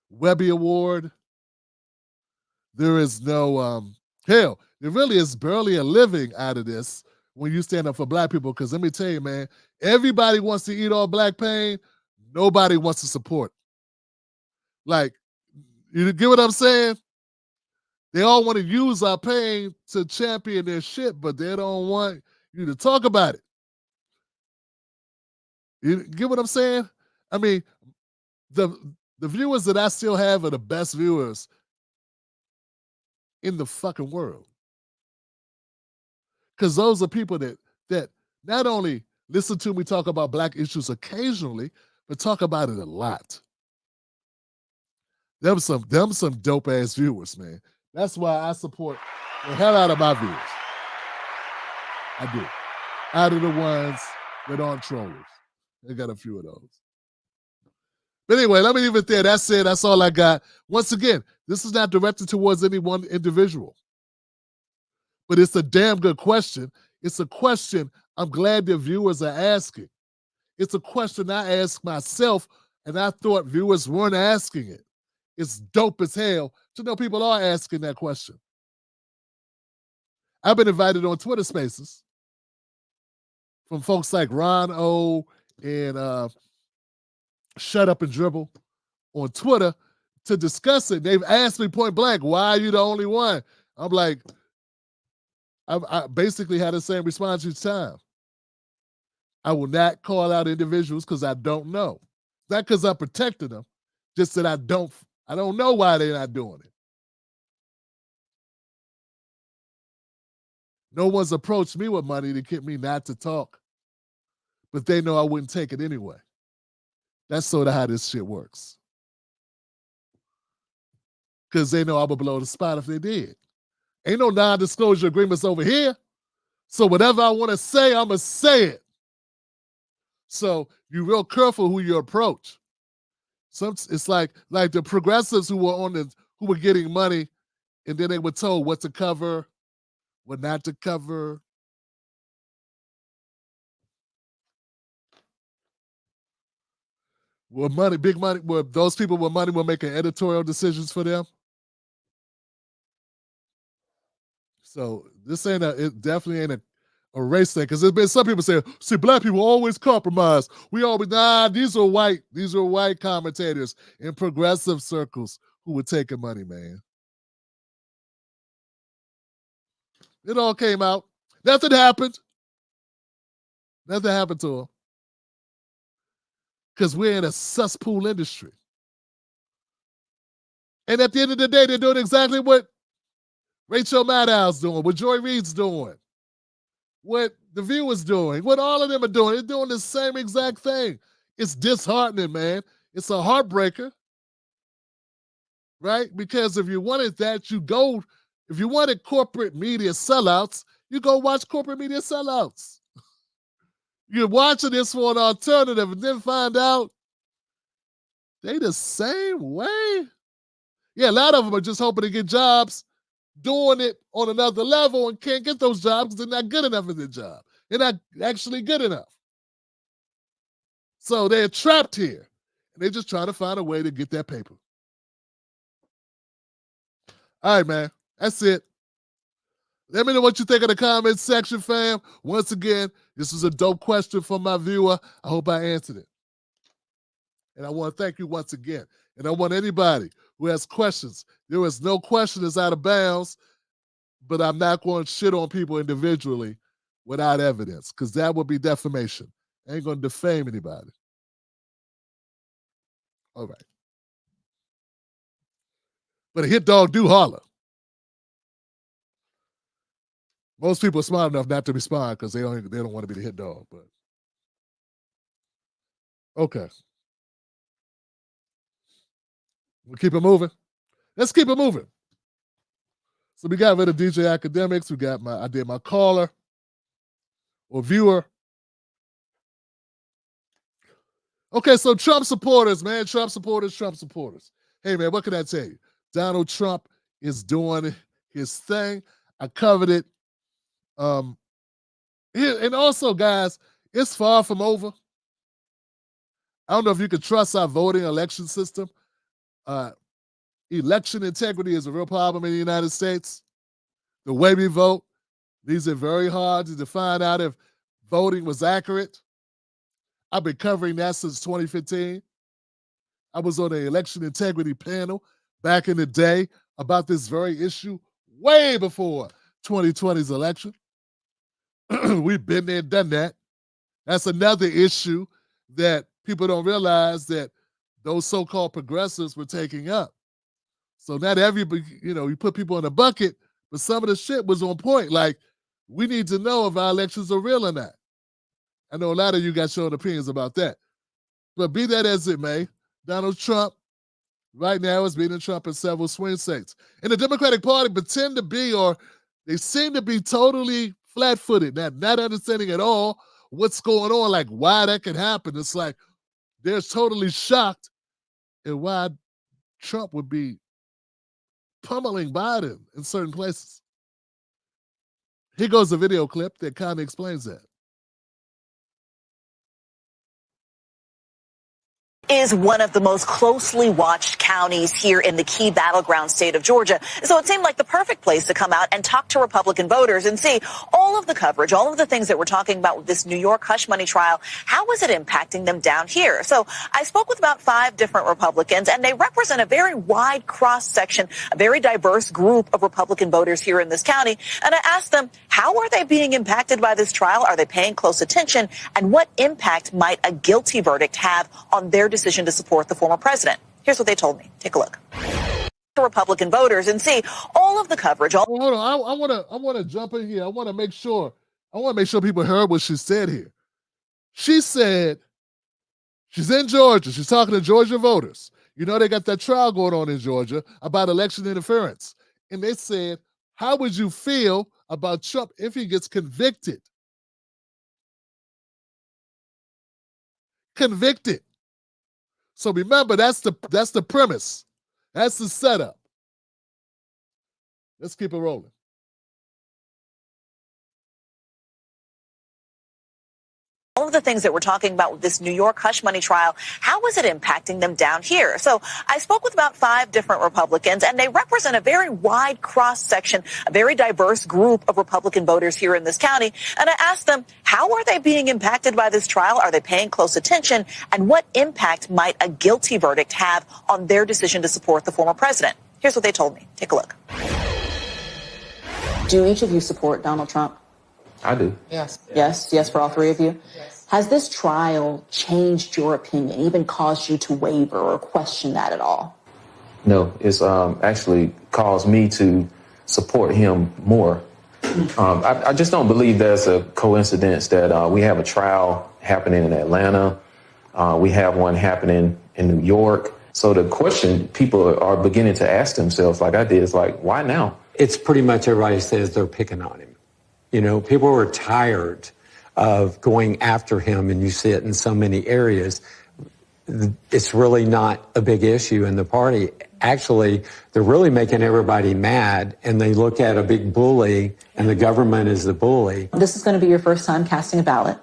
Webby Award. There is no hell, there really is barely a living out of this when you stand up for black people. Because let me tell you, man, everybody wants to eat all black pain. Nobody wants to support. Like, you get what I'm saying? They all want to use our pain to champion their shit, but they don't want you to talk about it. You get what I'm saying? I mean, the viewers that I still have are the best viewers in the fucking world. Because those are people that not only listen to me talk about black issues occasionally, but talk about it a lot. Them some dope ass viewers, man. That's why I support the hell out of my viewers. I do. Out of the ones that aren't trollers. I got a few of those. But anyway, let me leave it there. That's it. That's all I got. Once again, this is not directed towards any one individual. But it's a damn good question. It's a question I'm glad the viewers are asking. It's a question I ask myself, and I thought viewers weren't asking it. It's dope as hell to know people are asking that question. I've been invited on Twitter Spaces from folks like Ron O and Shut Up and Dribble on Twitter to discuss it. They've asked me point blank, why are you the only one? I'm like, I basically had the same response each time. I will not call out individuals because I don't know. Not because I'm protecting them, just that I don't know why they're not doing it. No one's approached me with money to get me not to talk, but they know I wouldn't take it anyway. That's sort of how this shit works. Because they know I would blow the spot if they did. Ain't no non-disclosure agreements over here. So whatever I want to say, I'm going to say it. So you're real careful who you approach. It's like the progressives who were getting money, and then they were told what to cover, what not to cover. Big money, were those people with money were making editorial decisions for them. So it definitely ain't a race thing. Because there's been some people say, see, black people always compromise. These are white commentators in progressive circles who were taking money, man. It all came out. Nothing happened. Nothing happened to them. Because we're in a cesspool industry. And at the end of the day, they're doing exactly what Rachel Maddow's doing, what Joy Reid's doing, what The View is doing, what all of them are doing. They're doing the same exact thing. It's disheartening, man. It's a heartbreaker, right? Because if you wanted that, if you wanted corporate media sellouts, you go watch corporate media sellouts. You're watching this for an alternative and then find out they the same way. Yeah, a lot of them are just hoping to get jobs doing it on another level and can't get those jobs because they're not good enough at their job. They're not actually good enough. So they're trapped here. And they're just trying to find a way to get that paper. All right, man. That's it. Let me know what you think in the comments section, fam. Once again, this was a dope question from my viewer. I hope I answered it. And I want to thank you once again. And I want anybody who has questions. There is no question that's out of bounds, but I'm not going to shit on people individually without evidence because that would be defamation. I ain't going to defame anybody. All right. But a hit dog do holler. Most people are smart enough not to respond because they don't want to be the hit dog. But okay. We'll keep it moving. Let's keep it moving. So we got rid of DJ Akademiks. I did my caller or viewer. Okay, so Trump supporters, man. Trump supporters. Hey, man, what can I tell you? Donald Trump is doing his thing. I covered it. And also, guys, it's far from over. I don't know if you can trust our voting election system. Election integrity is a real problem in the United States. The way we vote, these are very hard to find out if voting was accurate. I've been covering that since 2015. I was on the election integrity panel back in the day about this very issue way before 2020's election. We've been there and done that. That's another issue that people don't realize that those so-called progressives were taking up. So not everybody, you put people in a bucket, but some of the shit was on point. Like, we need to know if our elections are real or not. I know a lot of you got your own opinions about that. But be that as it may, Donald Trump right now is beating Trump in several swing states. And the Democratic Party pretend to be, or they seem to be totally flat-footed, not understanding at all what's going on, like why that could happen. It's like they're totally shocked at why Trump would be pummeling Biden in certain places. Here goes a video clip that kind of explains that. Is one of the most closely watched counties here in the key battleground state of Georgia. So it seemed like the perfect place to come out and talk to Republican voters and see all of the coverage, all of the things that we're talking about with this New York hush money trial. How is it impacting them down here? So I spoke with about 5 different Republicans, and they represent a very wide cross-section, a very diverse group of Republican voters here in this county. And I asked them, how are they being impacted by this trial? Are they paying close attention? And what impact might a guilty verdict have on their decision to support the former president? Here's what they told me. Take a look. Republican voters and see all of the coverage. Hold on. I want to jump in here. I want to make sure people heard what she said here. She said she's in Georgia. She's talking to Georgia voters. You know, they got that trial going on in Georgia about election interference. And they said, how would you feel about Trump if he gets convicted? Convicted. So remember, that's the premise. That's the setup. Let's keep it rolling. All of the things that we're talking about with this New York hush money trial, how is it impacting them down here? So I spoke with about 5 different Republicans, and they represent a very wide cross-section, a very diverse group of Republican voters here in this county. And I asked them, how are they being impacted by this trial? Are they paying close attention? And what impact might a guilty verdict have on their decision to support the former president? Here's what they told me. Take a look. Do each of you support Donald Trump? I do. Yes. Yes for all 3 of you? Yes. Has this trial changed your opinion, even caused you to waver or question that at all? No, it's actually caused me to support him more. I just don't believe there's a coincidence that we have a trial happening in Atlanta. We have one happening in New York. So the question people are beginning to ask themselves, like I did, is like, why now? It's pretty much everybody says they're picking on him. You know, people are tired of going after him, and you see it in so many areas. It's really not a big issue in the party. Actually, they're really making everybody mad, and they look at a big bully, and the government is the bully. This is going to be your first time casting a ballot.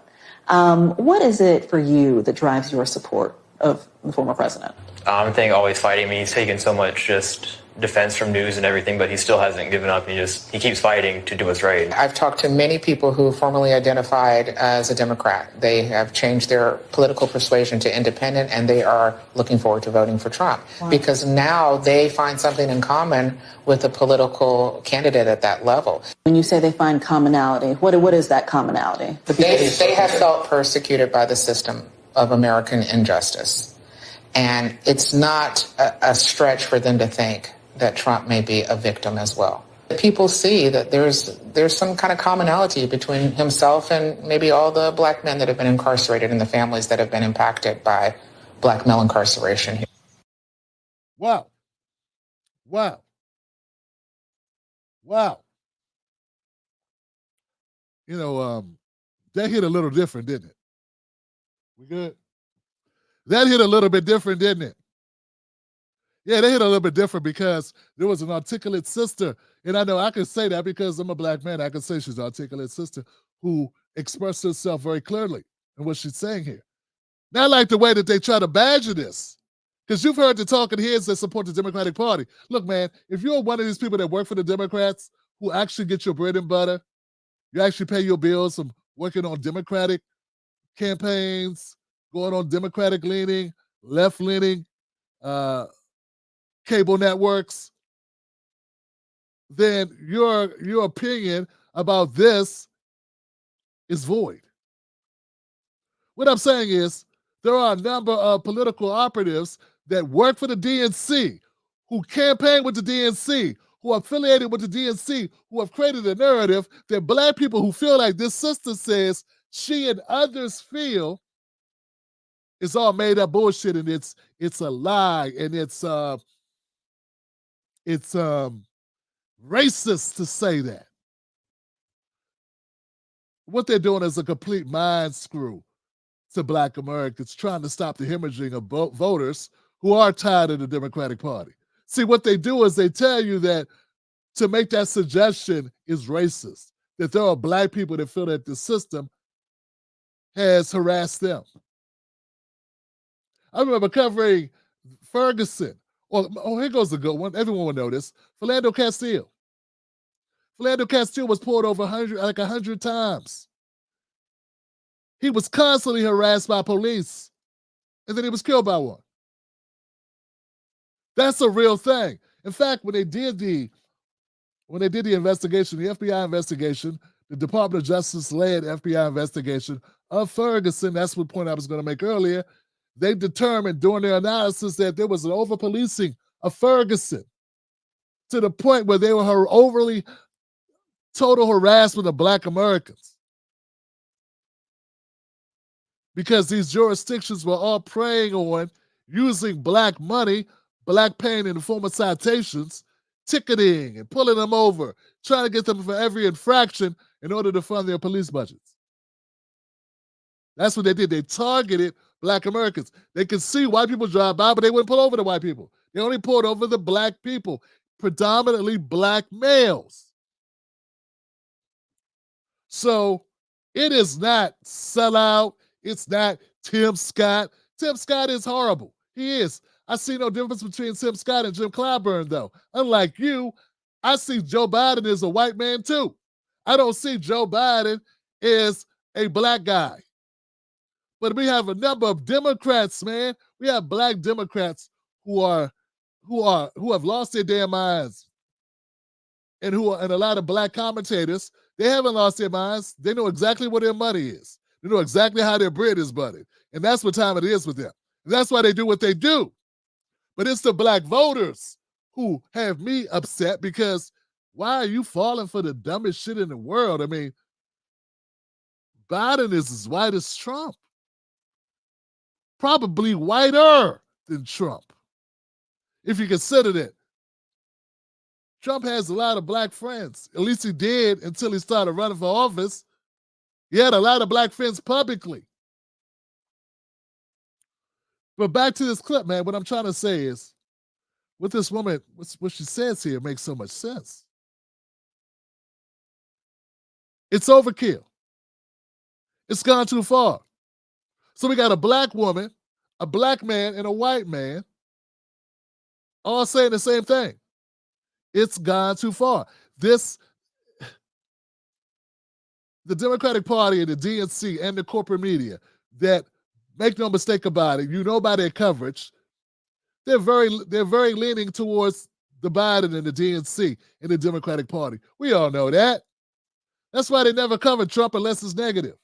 What is it for you that drives your support of the former president? I think always fighting. I mean, he's taken so much just defense from news and everything, but he still hasn't given up. He keeps fighting to do what's right. I've talked to many people who formerly identified as a Democrat. They have changed their political persuasion to independent, and they are looking forward to voting for Trump. Wow. Because now they find something in common with a political candidate at that level. When you say they find commonality, what is that commonality? They have felt persecuted by the system of American injustice. And it's not a stretch for them to think that Trump may be a victim as well. People see that there's some kind of commonality between himself and maybe all the black men that have been incarcerated and the families that have been impacted by black male incarceration. Wow. Wow. Wow. You know, that hit a little different, didn't it? We good? That hit a little bit different, didn't it? Yeah, they hit a little bit different because there was an articulate sister. And I know I can say that because I'm a black man. I can say she's an articulate sister who expressed herself very clearly in what she's saying here. Now, I like the way that they try to badger this. Because you've heard the talking heads that support the Democratic Party. Look, man, if you're one of these people that work for the Democrats who actually get your bread and butter, you actually pay your bills from working on Democratic campaigns, going on Democratic-leaning, left-leaning cable networks, then your opinion about this is void. What I'm saying is there are a number of political operatives that work for the DNC, who campaign with the DNC, who are affiliated with the DNC, who have created a narrative that black people who feel like this sister says she and others feel is all made up bullshit, and it's a lie, and it's racist to say that. What they're doing is a complete mind screw to black Americans, trying to stop the hemorrhaging of voters who are tired of the Democratic Party. See, what they do is they tell you that to make that suggestion is racist, that there are black people that feel that the system has harassed them. I remember covering Ferguson. Oh, here goes a good one. Everyone will know this. Philando Castile. Philando Castile was pulled over 100 times. He was constantly harassed by police, and then he was killed by one. That's a real thing. In fact, when they did the investigation, the FBI investigation, the Department of Justice led FBI investigation of Ferguson, that's what point I was going to make earlier, they determined during their analysis that there was an over-policing of Ferguson to the point where they were overly total harassment of black Americans. Because these jurisdictions were all preying on using black money, black pain in the form of citations, ticketing and pulling them over, trying to get them for every infraction in order to fund their police budgets. That's what they did. They targeted black Americans. They could see white people drive by, but they wouldn't pull over the white people. They only pulled over the black people, predominantly black males. So it is not sellout. It's not Tim Scott. Tim Scott is horrible. He is. I see no difference between Tim Scott and Jim Clyburn, though. Unlike you, I see Joe Biden as a white man, too. I don't see Joe Biden as a black guy. But we have a number of Democrats, man. We have black Democrats who have lost their damn minds. And a lot of black commentators, they haven't lost their minds. They know exactly where their money is. They know exactly how their bread is buttered. And that's what time it is with them. And that's why they do what they do. But it's the black voters who have me upset because Why are you falling for the dumbest shit in the world? I mean, Biden is as white as Trump. Probably whiter than Trump. If you consider that. Trump has a lot of black friends. At least he did until he started running for office. He had a lot of black friends publicly. But back to this clip, man, what I'm trying to say is, with this woman, what she says here makes so much sense. It's overkill. It's gone too far. So we got a black woman, a black man, and a white man all saying the same thing. It's gone too far. The Democratic Party and the DNC and the corporate media that, make no mistake about it, you know by their coverage, they're very leaning towards the Biden and the DNC and the Democratic Party. We all know that. That's why they never cover Trump unless it's negative.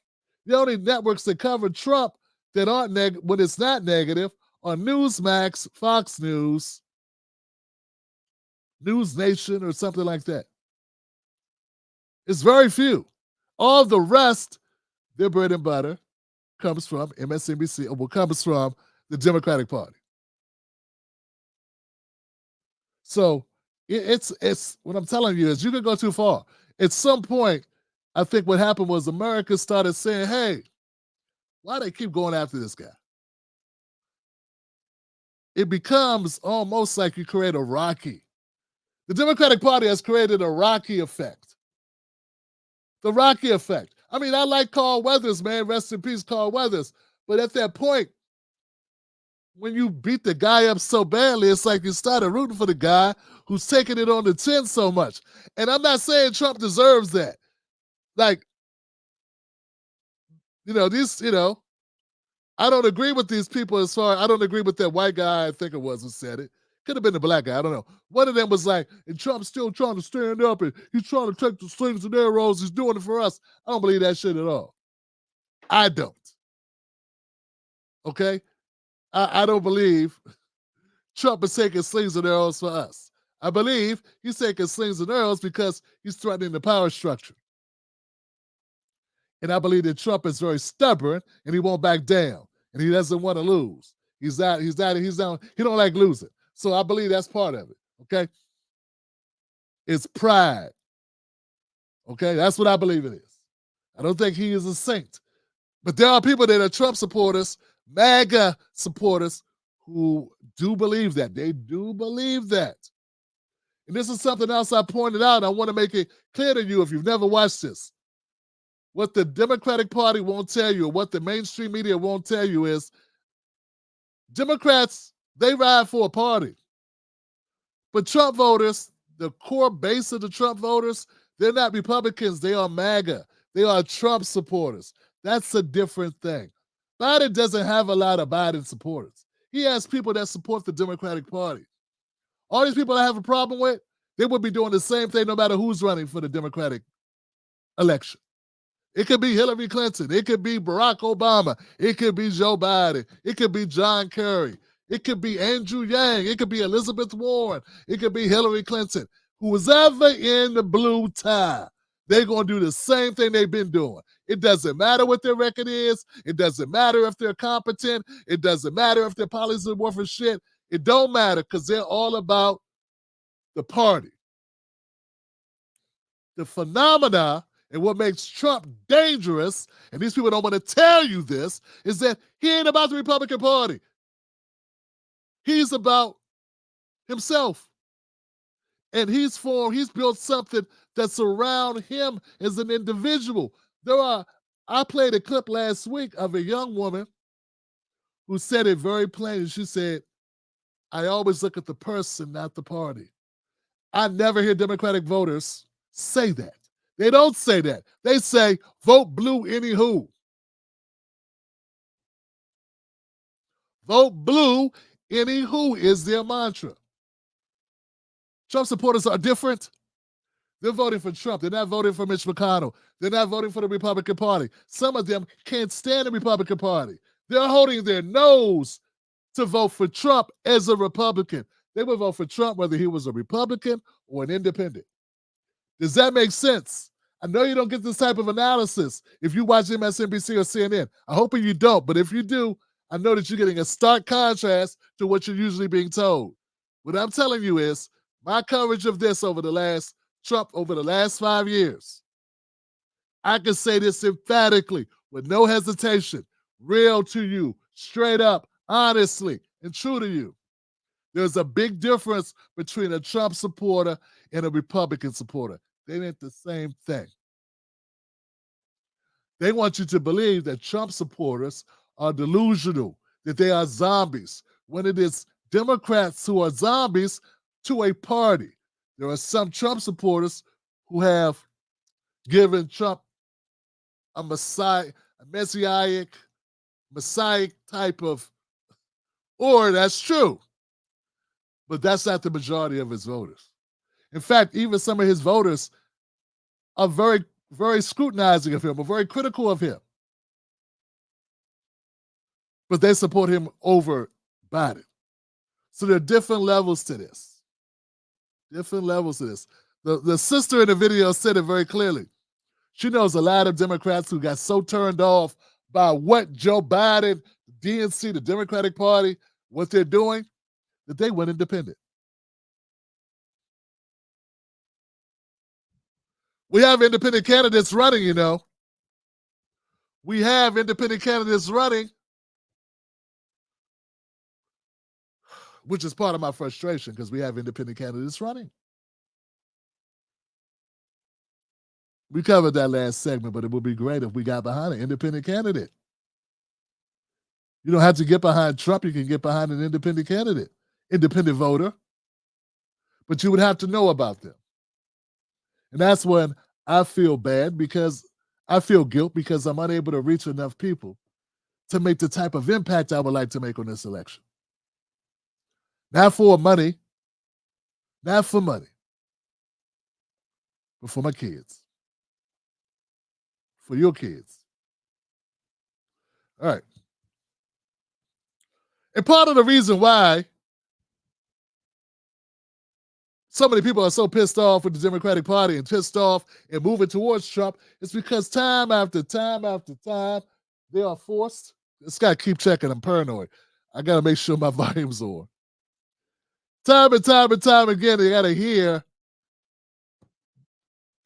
The only networks that cover Trump that aren't when it's not negative are Newsmax, Fox News, News Nation, or something like that. It's very few. All the rest, their bread and butter comes from MSNBC, or comes from the Democratic Party. So it's what I'm telling you is you can go too far. At some point, I think what happened was America started saying, hey, why do they keep going after this guy? It becomes almost like you create a Rocky. The Democratic Party has created a Rocky effect. The Rocky effect. I mean, I like Carl Weathers, man. Rest in peace, Carl Weathers. But at that point, when you beat the guy up so badly, it's like you started rooting for the guy who's taking it on the chin so much. And I'm not saying Trump deserves that. Like, I don't agree with these people I don't agree with that white guy, I think it was, who said it. Could have been the black guy, I don't know. One of them was like, and Trump's still trying to stand up and he's trying to take the slings and arrows, he's doing it for us. I don't believe that shit at all. I don't. Okay? I don't believe Trump is taking slings and arrows for us. I believe he's taking slings and arrows because he's threatening the power structure. And I believe that Trump is very stubborn and he won't back down. And he doesn't want to lose. He don't like losing. So I believe that's part of it. Okay? It's pride. Okay? That's what I believe it is. I don't think he is a saint. But there are people that are Trump supporters, MAGA supporters, who do believe that. They do believe that. And this is something else I pointed out. I want to make it clear to you if you've never watched this. What the Democratic Party won't tell you, or what the mainstream media won't tell you is Democrats, they ride for a party. But Trump voters, the core base of the Trump voters, they're not Republicans. They are MAGA. They are Trump supporters. That's a different thing. Biden doesn't have a lot of Biden supporters. He has people that support the Democratic Party. All these people I have a problem with, they would be doing the same thing no matter who's running for the Democratic election. It could be Hillary Clinton. It could be Barack Obama. It could be Joe Biden. It could be John Kerry. It could be Andrew Yang. It could be Elizabeth Warren. It could be Hillary Clinton. Who was ever in the blue tie, they're going to do the same thing they've been doing. It doesn't matter what their record is. It doesn't matter if they're competent. It doesn't matter if their policies are worth a shit. It don't matter because they're all about the party. The phenomena and what makes Trump dangerous, and these people don't want to tell you this, is that he ain't about the Republican Party. He's about himself. And he's built something that's around him as an individual. I played a clip last week of a young woman who said it very plainly. She said, I always look at the person, not the party. I never hear Democratic voters say that. They don't say that. They say, vote blue anywho. Vote blue anywho is their mantra. Trump supporters are different. They're voting for Trump. They're not voting for Mitch McConnell. They're not voting for the Republican Party. Some of them can't stand the Republican Party. They're holding their nose to vote for Trump as a Republican. They would vote for Trump whether he was a Republican or an independent. Does that make sense? I know you don't get this type of analysis if you watch MSNBC or CNN. I hope you don't, but if you do, I know that you're getting a stark contrast to what you're usually being told. What I'm telling you is my coverage of this over the last 5 years. I can say this emphatically with no hesitation, real to you, straight up, honestly, and true to you. There's a big difference between a Trump supporter and a Republican supporter. They ain't the same thing. They want you to believe that Trump supporters are delusional, that they are zombies, when it is Democrats who are zombies to a party. There are some Trump supporters who have given Trump a messianic type of, or that's true. But that's not the majority of his voters. In fact, even some of his voters are very, very scrutinizing of him, or very critical of him. But they support him over Biden. So there are different levels to this. Different levels to this. The sister in the video said it very clearly. She knows a lot of Democrats who got so turned off by what Joe Biden, the DNC, the Democratic Party, what they're doing, that they went independent. We have independent candidates running, you know. We have independent candidates running, which is part of my frustration because we have independent candidates running. We covered that last segment, but it would be great if we got behind an independent candidate. You don't have to get behind Trump. You can get behind an independent candidate, independent voter. But you would have to know about them. And that's when I feel bad, because I feel guilt because I'm unable to reach enough people to make the type of impact I would like to make on this election. Not for money, but for my kids. For your kids. All right. And part of the reason why so many people are so pissed off with the Democratic Party and pissed off and moving towards Trump is because time after time after time, they are forced. This guy keep checking. I'm paranoid. I got to make sure my volume's on. Time and time and time again, they got to hear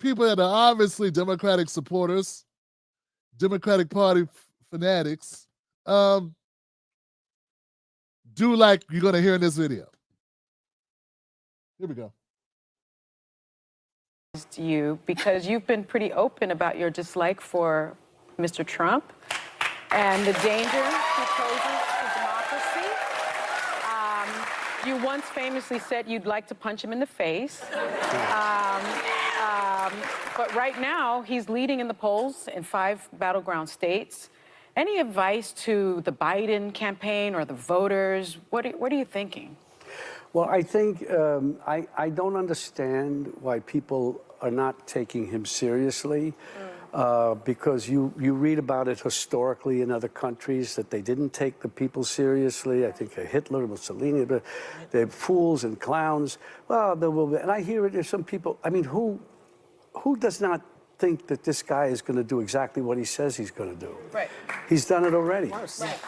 people that are obviously Democratic supporters, Democratic Party fanatics, do like you're going to hear in this video. Here we go. You, because you've been pretty open about your dislike for Mr. Trump and the danger he poses to democracy. You once famously said you'd like to punch him in the face. But right now, he's leading in the polls in 5 battleground states. Any advice to the Biden campaign or the voters? What are you thinking? Well, I think I don't understand why people are not taking him seriously, because you read about it historically in other countries that they didn't take the people seriously. I think Hitler, Mussolini, they're fools and clowns. Well, there will be, and I hear it. There's some people. I mean, who does not think that this guy is going to do exactly what he says he's going to do? Right. He's done it already. Right.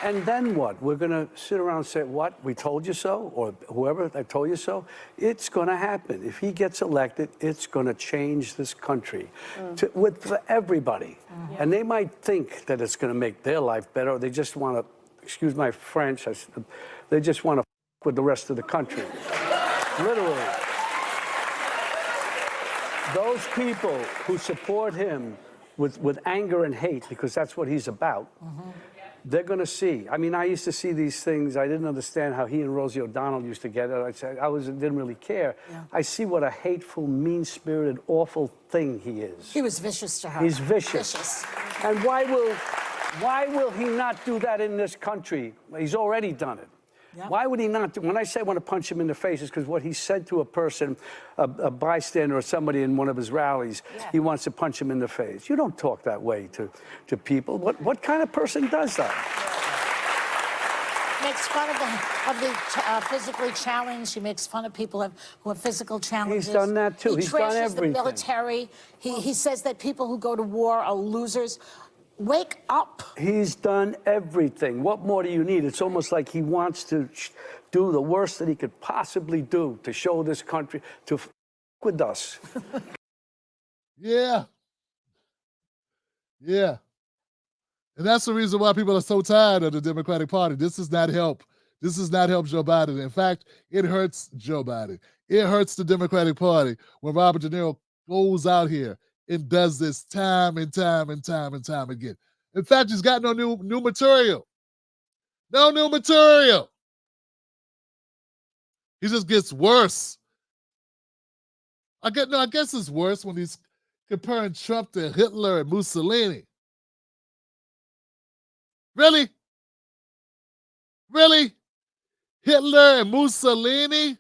And then what? We're going to sit around and say, what? We told you so? Or whoever, I told you so? It's going to happen. If he gets elected, it's going to change this country for everybody. And they might think that it's going to make their life better, or they just want to, excuse my French, they just want to with the rest of the country. Literally. Those people who support him with anger and hate, because that's what he's about, they're going to see. I mean, I used to see these things. I didn't understand how he and Rosie O'Donnell used to get it. Didn't really care. Yeah. I see what a hateful, mean-spirited, awful thing he is. He was vicious to her. He's vicious. And why will he not do that in this country? He's already done it. Yep. Why would he not do? When I say I want to punch him in the face, it's because what he said to a person, a bystander or somebody in one of his rallies, he wants to punch him in the face. You don't talk that way to people. What kind of person does that? makes fun of the physically challenged. He makes fun of people who have physical challenges. He's done that too. He's done trashes everything. the military. He says that people who go to war are losers. Wake up. He's done everything. What more do you need? It's almost like he wants to do the worst that he could possibly do to show this country to with us. Yeah. Yeah. And that's the reason why people are so tired of the Democratic Party. This does not help. This does not help Joe Biden. In fact, it hurts Joe Biden. It hurts the Democratic Party when Robert De Niro goes out here and does this time and time and time and time again. In fact, he's got no new material. No new material. He just gets worse. I guess it's worse when he's comparing Trump to Hitler and Mussolini. Really? Really? Hitler and Mussolini?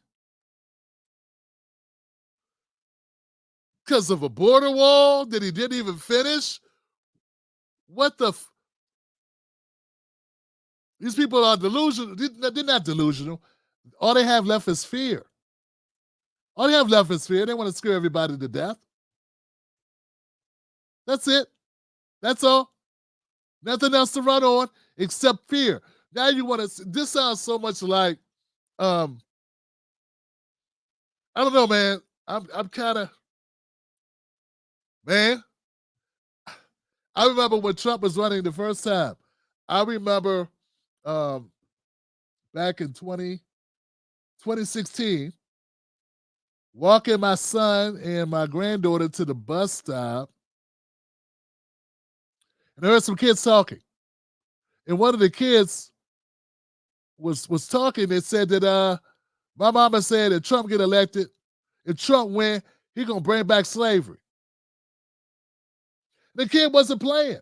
Because of a border wall that he didn't even finish? What the? These people are delusional. They're not delusional. All they have left is fear. All they have left is fear. They want to scare everybody to death. That's it. That's all. Nothing else to run on except fear. Now you want to, this sounds so much like, I don't know, man. I'm kind of, man. I remember when Trump was running the first time. I remember back in 2016, walking my son and my granddaughter to the bus stop, and I heard some kids talking. And one of the kids was talking and said that my mama said that Trump get elected, if Trump win, he gonna bring back slavery. The kid wasn't playing.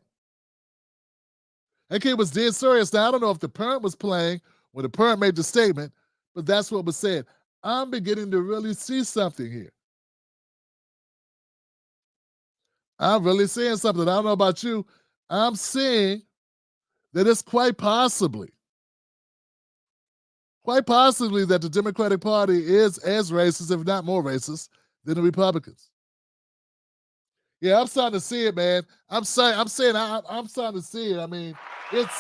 That kid was dead serious. Now, I don't know if the parent was playing when the parent made the statement, but that's what was said. I'm beginning to really see something here. I'm really seeing something. I don't know about you. I'm seeing that it's quite possibly that the Democratic Party is as racist, if not more racist, than the Republicans. Yeah, I'm starting to see it, man. I'm saying I'm starting to see it. I mean, it's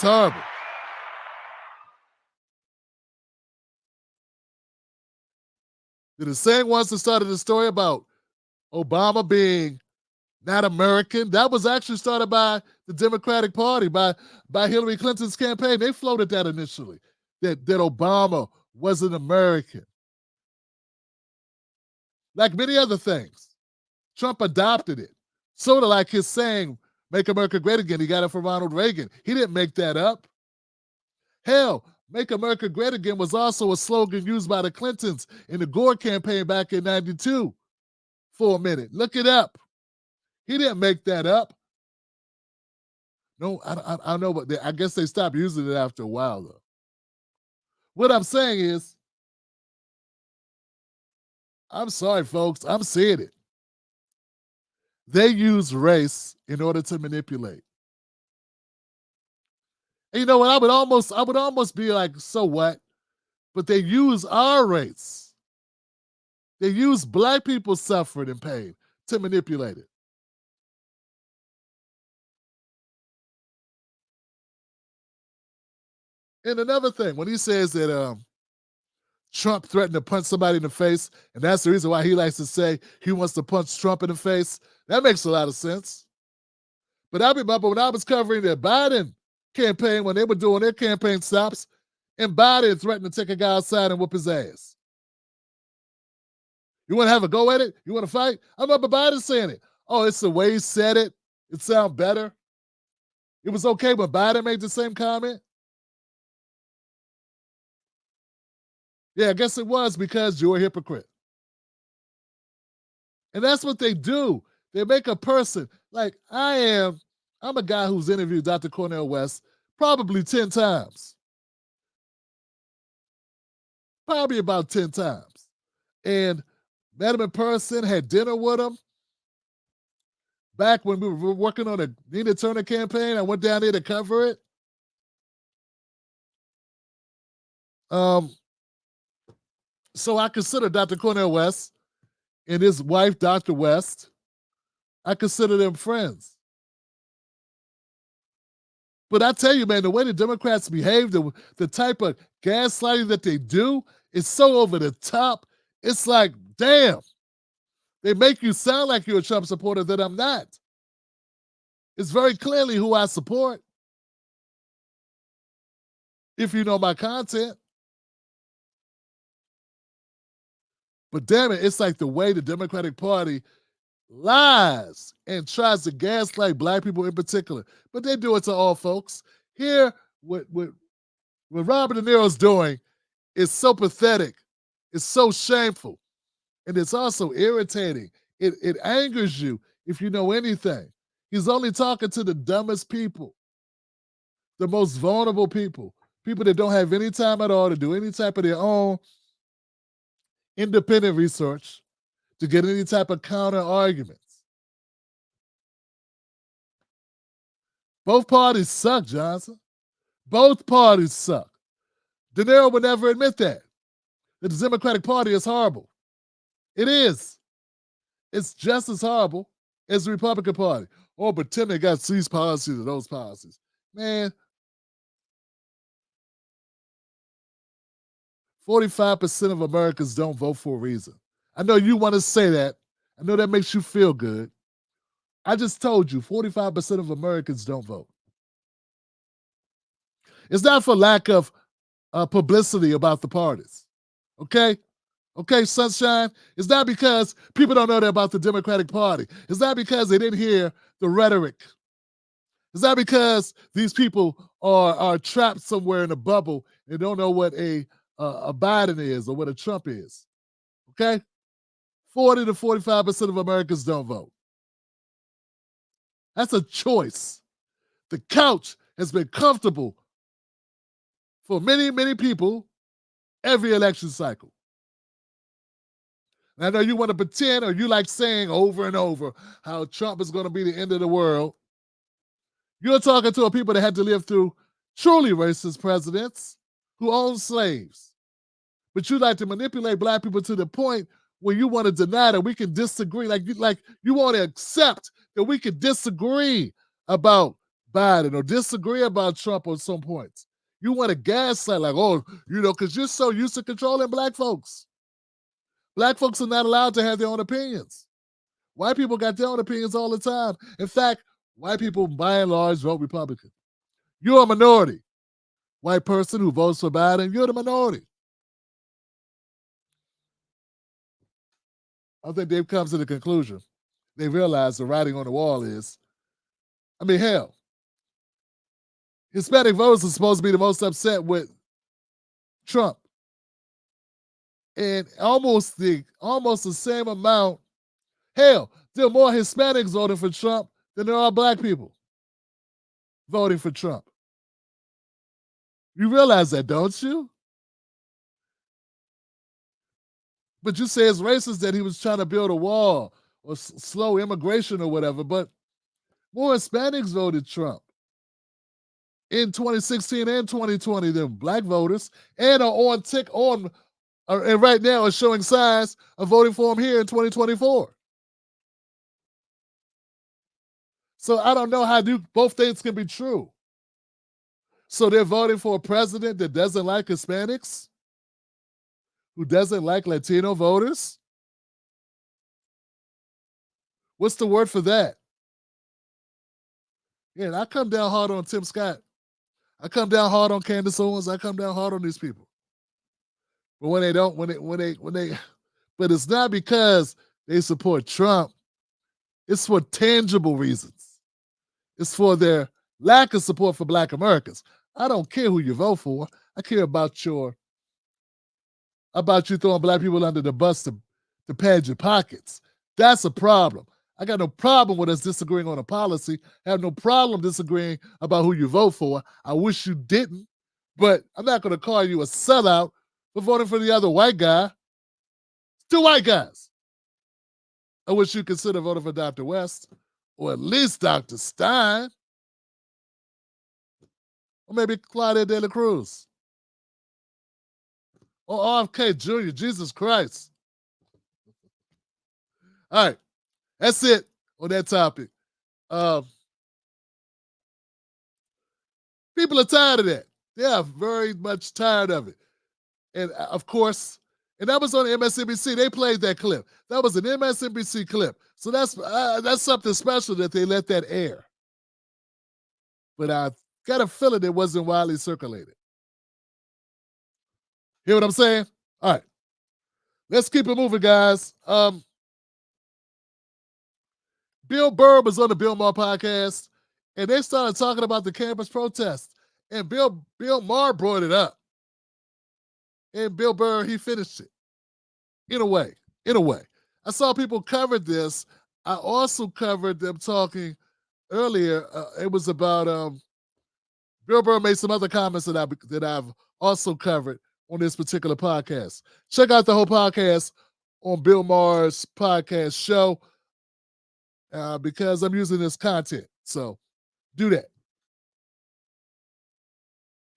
horrible. They're the same ones that started the story about Obama being not American. That was actually started by the Democratic Party, by Hillary Clinton's campaign. They floated that initially, that Obama wasn't American. Like many other things, Trump adopted it. Sort of like his saying, "Make America Great Again." He got it from Ronald Reagan. He didn't make that up. Hell, "Make America Great Again" was also a slogan used by the Clintons in the Gore campaign back in '92 for a minute. Look it up. He didn't make that up. No, I know, but I guess they stopped using it after a while, though. What I'm saying is, I'm sorry, folks, I'm seeing it. They use race in order to manipulate. And you know what? I would almost be like, so what? But they use our race. They use black people's suffering and pain to manipulate it. And another thing, when he says that Trump threatened to punch somebody in the face, and that's the reason why he likes to say he wants to punch Trump in the face, that makes a lot of sense. But I remember when I was covering the Biden campaign, when they were doing their campaign stops, and Biden threatened to take a guy outside and whoop his ass. You want to have a go at it? You want to fight? I remember Biden saying it. Oh, it's the way he said it. It sounded better. It was okay when Biden made the same comment. Yeah, I guess it was because you're a hypocrite. And that's what they do. They make a person, like I'm a guy who's interviewed Dr. Cornel West probably 10 times. Probably about 10 times. And met him in person, had dinner with him. back when we were working on the Nina Turner campaign. I went down there to cover it. So I consider Dr. Cornel West and his wife, Dr. West, I consider them friends. But I tell you, man, the way the Democrats behave, the type of gaslighting that they do is so over the top. It's like, damn, they make you sound like you're a Trump supporter that I'm not. It's very clearly who I support. If you know my content. But damn it, it's like the way the Democratic Party lies and tries to gaslight black people in particular. But they do it to all folks. Here, what Robert De Niro's doing is so pathetic. It's so shameful. And it's also irritating. It angers you if you know anything. He's only talking to the dumbest people, the most vulnerable people that don't have any time at all to do any type of their own independent research, to get any type of counter arguments. Both parties suck, Johnson. Both parties suck. De Niro would never admit that the Democratic Party is horrible. It is. It's just as horrible as the Republican Party. Oh, but Tim, they got these policies and those policies. Man, 45% of Americans don't vote for a reason. I know you want to say that. I know that makes you feel good. I just told you 45% of Americans don't vote. It's not for lack of publicity about the parties. Okay? Okay, sunshine? It's not because people don't know that about the Democratic Party. It's not because they didn't hear the rhetoric. It's not because these people are trapped somewhere in a bubble and don't know what a Biden is or what a Trump is. Okay? 40 to 45% of Americans don't vote. That's a choice. The couch has been comfortable for many, many people every election cycle. And I know you want to pretend, or you like saying over and over how Trump is going to be the end of the world. You're talking to a people that had to live through truly racist presidents who owned slaves. But you like to manipulate black people to the point where you want to deny that we can disagree. Like you want to accept that we can disagree about Biden or disagree about Trump on some points. You want to gaslight like, oh, because you're so used to controlling black folks. Black folks are not allowed to have their own opinions. White people got their own opinions all the time. In fact, white people, by and large, vote Republican. You're a minority. White person who votes for Biden, you're the minority. I think they've come to the conclusion. They realize the writing on the wall is, hell, Hispanic voters are supposed to be the most upset with Trump. And almost the same amount, hell, there are more Hispanics voting for Trump than there are black people voting for Trump. You realize that, don't you? But you say it's racist that he was trying to build a wall or slow immigration or whatever, but more Hispanics voted Trump in 2016 and 2020 than black voters, and and right now are showing signs of voting for him here in 2024. So I don't know how both things can be true. So they're voting for a president that doesn't like Hispanics, who doesn't like Latino voters? What's the word for that? Yeah, and I come down hard on Tim Scott. I come down hard on Candace Owens. I come down hard on these people. But when they, but it's not because they support Trump. It's for tangible reasons. It's for their lack of support for black Americans. I don't care who you vote for. I care about you throwing black people under the bus to pad your pockets. That's a problem. I got no problem with us disagreeing on a policy. I have no problem disagreeing about who you vote for. I wish you didn't, but I'm not going to call you a sellout for voting for the other white guy. Two white guys. I wish you consider voting for Dr. West or at least Dr. Stein, or maybe Claudia De La Cruz, or RFK Jr., Jesus Christ. All right, that's it on that topic. People are tired of that. They are very much tired of it. And of course, and that was on MSNBC. They played that clip. That was an MSNBC clip. So that's something special that they let that air. But I got a feeling it wasn't widely circulated. Hear what I'm saying? All right. Let's keep it moving, guys. Bill Burr was on the Bill Maher podcast, and they started talking about the campus protest. And Bill Maher brought it up. And Bill Burr, he finished it. In a way. I saw people covered this. I also covered them talking earlier. It was about Bill Burr made some other comments that I've also covered on this particular podcast. Check out the whole podcast on Bill Maher's podcast show because I'm using this content. So do that.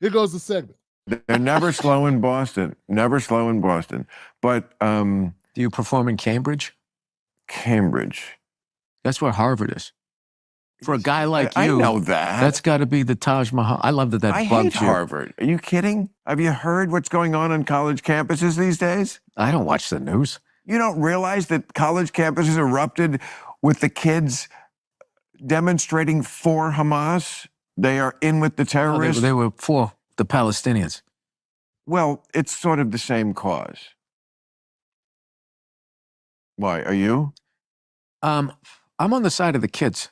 Here goes the segment. They're never slow in Boston. Never slow in Boston. But do you perform in Cambridge? Cambridge. That's where Harvard is. For a guy like you, I know that. That's got to be the Taj Mahal. I love that I bugged hate you. Harvard. Are you kidding? Have you heard what's going on college campuses these days? I don't watch the news. You don't realize that college campuses erupted with the kids demonstrating for Hamas? They are in with the terrorists. They were for the Palestinians. Well, it's sort of the same cause. Why, are you? I'm on the side of the kids.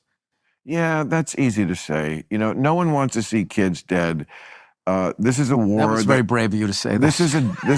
Yeah, that's easy to say. You know, no one wants to see kids dead. This is a war. That was very brave of you to say that. This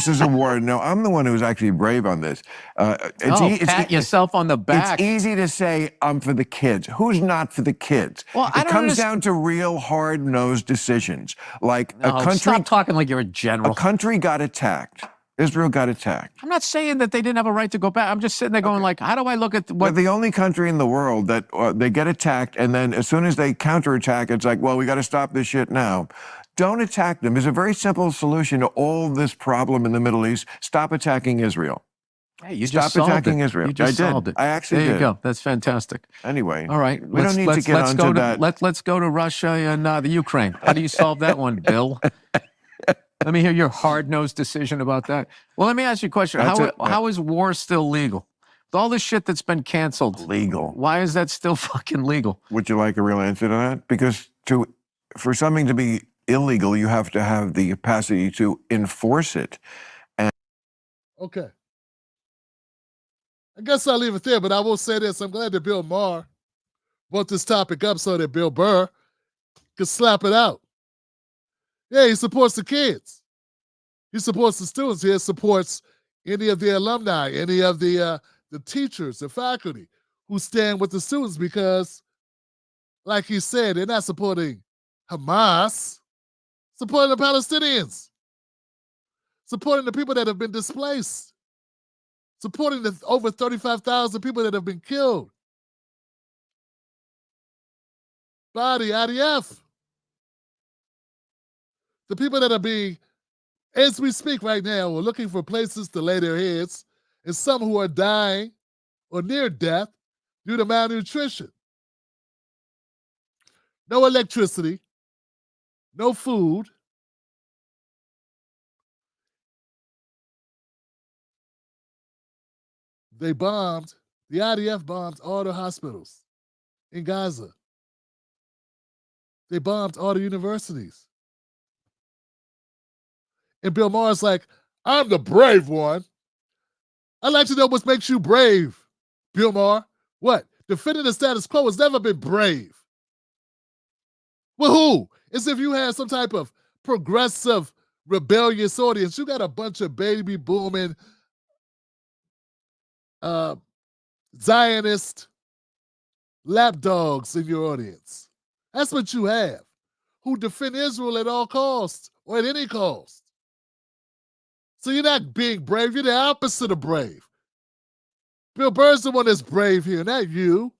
is a war. No, I'm the one who's actually brave on this. Pat yourself on the back. It's easy to say I'm for the kids. Who's not for the kids? Well, it comes down to real hard-nosed decisions. Like a country. Stop talking like you're a general. A country got attacked. Israel got attacked. I'm not saying that they didn't have a right to go back. I'm just sitting there going like, how do I look at what? They're the only country in the world that they get attacked, and then as soon as they counterattack, it's like, well, we got to stop this shit now. Don't attack them. There's a very simple solution to all this problem in the Middle East. Stop attacking Israel. Hey, you Stop just solved attacking it. Israel. You just solved it. I actually did. There did. you go. That's fantastic. Anyway. All right. We don't need to get onto that. Let's go to Russia and the Ukraine. How do you solve that one, Bill? Let me hear your hard-nosed decision about that. Well, let me ask you a question. How is war still legal? With all the shit that's been canceled. Legal. Why is that still fucking legal? Would you like a real answer to that? Because for something to be illegal, you have to have the capacity to enforce it. Okay. I guess I'll leave it there, but I will say this. I'm glad that Bill Maher brought this topic up so that Bill Burr could slap it out. Yeah, he supports the kids. He supports the students. He supports any of the alumni, any of the teachers, the faculty who stand with the students because, like he said, they're not supporting Hamas, supporting the Palestinians, supporting the people that have been displaced, supporting the over 35,000 people that have been killed by the IDF. The people that are being, as we speak right now, are looking for places to lay their heads, and some who are dying or near death due to malnutrition. No electricity, no food. The IDF bombed all the hospitals in Gaza. They bombed all the universities. And Bill Maher's like, I'm the brave one. I'd like to know what makes you brave, Bill Maher. What? Defending the status quo has never been brave. Well, who? As if you had some type of progressive, rebellious audience. You got a bunch of baby booming Zionist lapdogs in your audience. That's what you have. Who defend Israel at all costs or at any cost. So you're not being brave. You're the opposite of brave. Bill Burr's the one that's brave here, not you.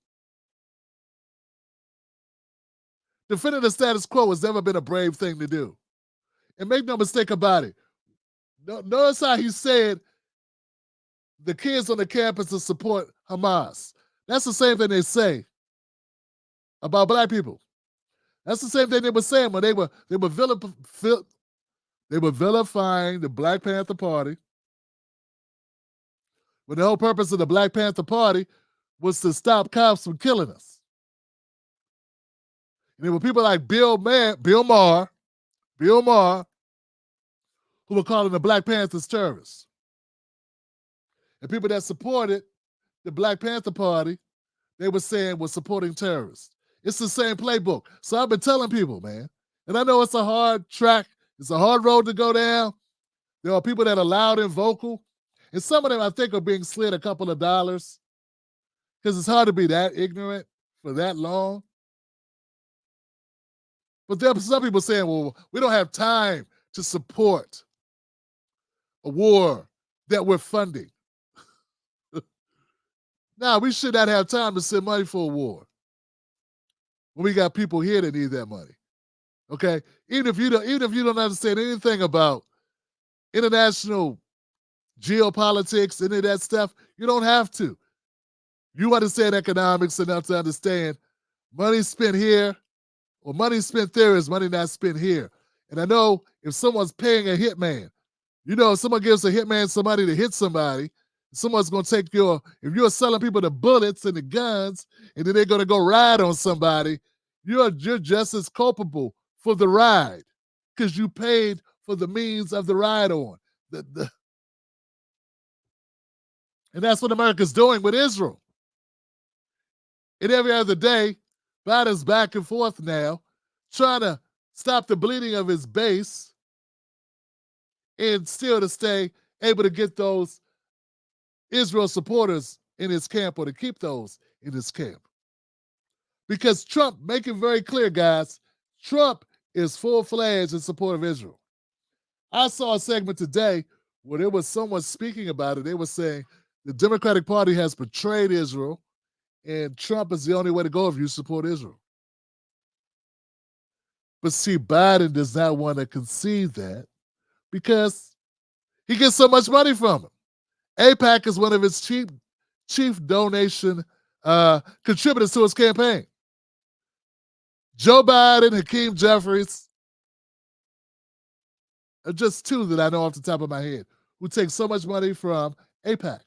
Defending the status quo has never been a brave thing to do. And make no mistake about it. Notice how he said the kids on the campus to support Hamas. That's the same thing they say about black people. That's the same thing they were saying when they were vilifying the Black Panther Party. When the whole purpose of the Black Panther Party was to stop cops from killing us. And there were people like Bill Maher, who were calling the Black Panthers terrorists. And people that supported the Black Panther Party, they were saying were supporting terrorists. It's the same playbook. So I've been telling people, man, and I know it's a hard track. It's a hard road to go down. There are people that are loud and vocal. And some of them, I think, are being slid a couple of dollars because it's hard to be that ignorant for that long. But there are some people saying, well, we don't have time to support a war that we're funding. Now, we should not have time to send money for a war when we got people here that need that money. Okay? Even if you don't understand anything about international geopolitics, any of that stuff, you don't have to. You understand economics enough to understand money spent here or money spent there is money not spent here. And I know if someone's paying a hitman, if someone gives a hitman some money to hit somebody, someone's going to take if you're selling people the bullets and the guns, and then they're going to go ride on somebody, you're just as culpable for the ride because you paid for the means of the ride on. And that's what America's doing with Israel. And every other day, Biden's back and forth now, trying to stop the bleeding of his base and still to stay able to get those Israel supporters in his camp or to keep those in his camp. Because Trump, make it very clear, guys, Trump is full-fledged in support of Israel. I saw a segment today where there was someone speaking about it. They were saying the Democratic Party has betrayed Israel and Trump is the only way to go if you support Israel. But see, Biden does not want to concede that because he gets so much money from him. AIPAC is one of his chief donation contributors to his campaign. Joe Biden, Hakeem Jeffries are just two that I know off the top of my head who take so much money from AIPAC.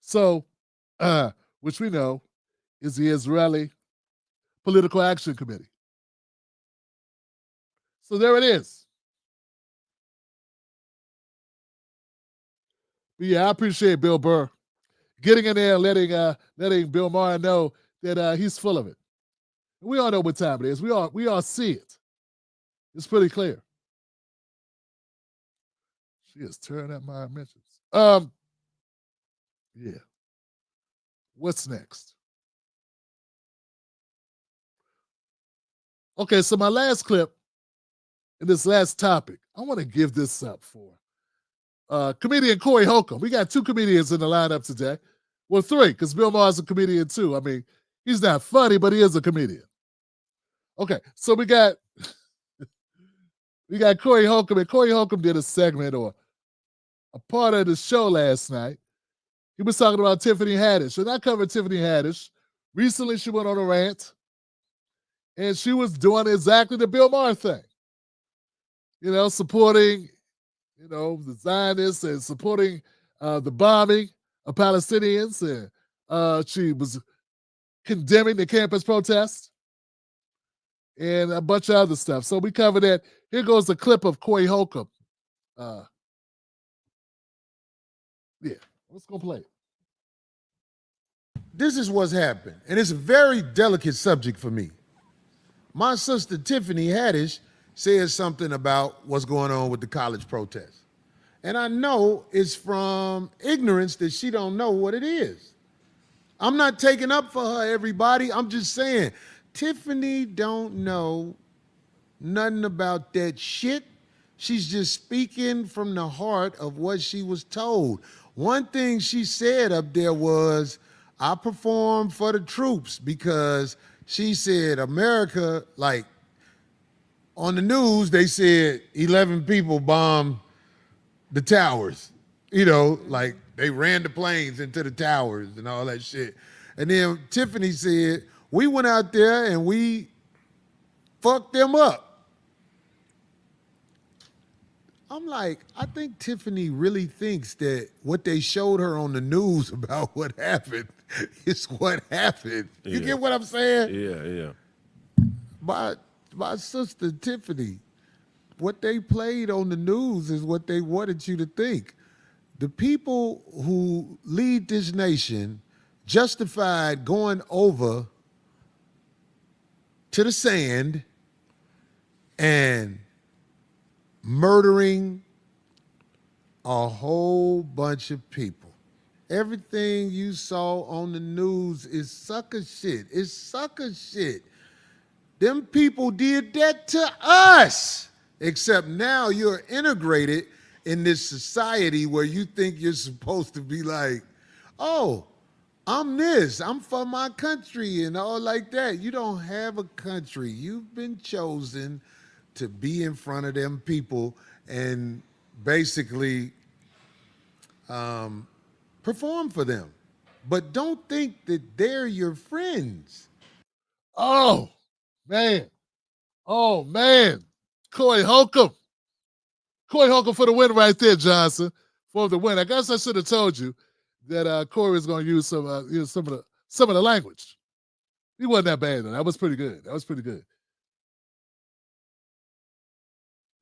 So, which we know is the Israeli Political Action Committee. So there it is. But yeah, I appreciate Bill Burr getting in there and letting Bill Maher know that he's full of it. We all know what time it is. We all see it. It's pretty clear. She is tearing up my mentions. Yeah. What's next? Okay, so my last clip in this last topic, I want to give this up for comedian Corey Holcomb. We got two comedians in the lineup today. Well, three, because Bill Maher's a comedian too. I mean, he's not funny, but he is a comedian. Okay, so we got Corey Holcomb, and Corey Holcomb did a segment or a part of the show last night. He was talking about Tiffany Haddish, and I covered Tiffany Haddish. Recently, she went on a rant, and she was doing exactly the Bill Maher thing. Supporting, the Zionists and supporting the bombing of Palestinians. And she was condemning the campus protests and a bunch of other stuff. So we covered that. Here goes a clip of Corey Holcomb. Yeah, let's go play it. This is what's happened, and it's a very delicate subject for me. My sister Tiffany Haddish says something about what's going on with the college protests. And I know it's from ignorance that she don't know what it is. I'm not taking up for her, everybody. I'm just saying, Tiffany don't know nothing about that shit. She's just speaking from the heart of what she was told. One thing she said up there was, I perform for the troops because she said America, like on the news, they said 11 people bombed the towers. You know, like they ran the planes into the towers and all that shit. And then Tiffany said, we went out there and we fucked them up. I'm like, I think Tiffany really thinks that what they showed her on the news about what happened is what happened. You get what I'm saying? Yeah. My sister Tiffany, what they played on the news is what they wanted you to think. The people who lead this nation justified going over to the sand and murdering a whole bunch of people. Everything you saw on the news is sucker shit. It's sucker shit. Them people did that to us. Except now you're integrated in this society where you think you're supposed to be like, oh, I'm this, I'm for my country and all like that. You don't have a country. You've been chosen to be in front of them people and basically perform for them. But don't think that they're your friends. Oh, man. Oh, man. Corey Holcomb. Corey Holcomb for the win right there, Johnson. For the win. I guess I should have told you that Corey was going to use some of the language. He wasn't that bad, though. That was pretty good.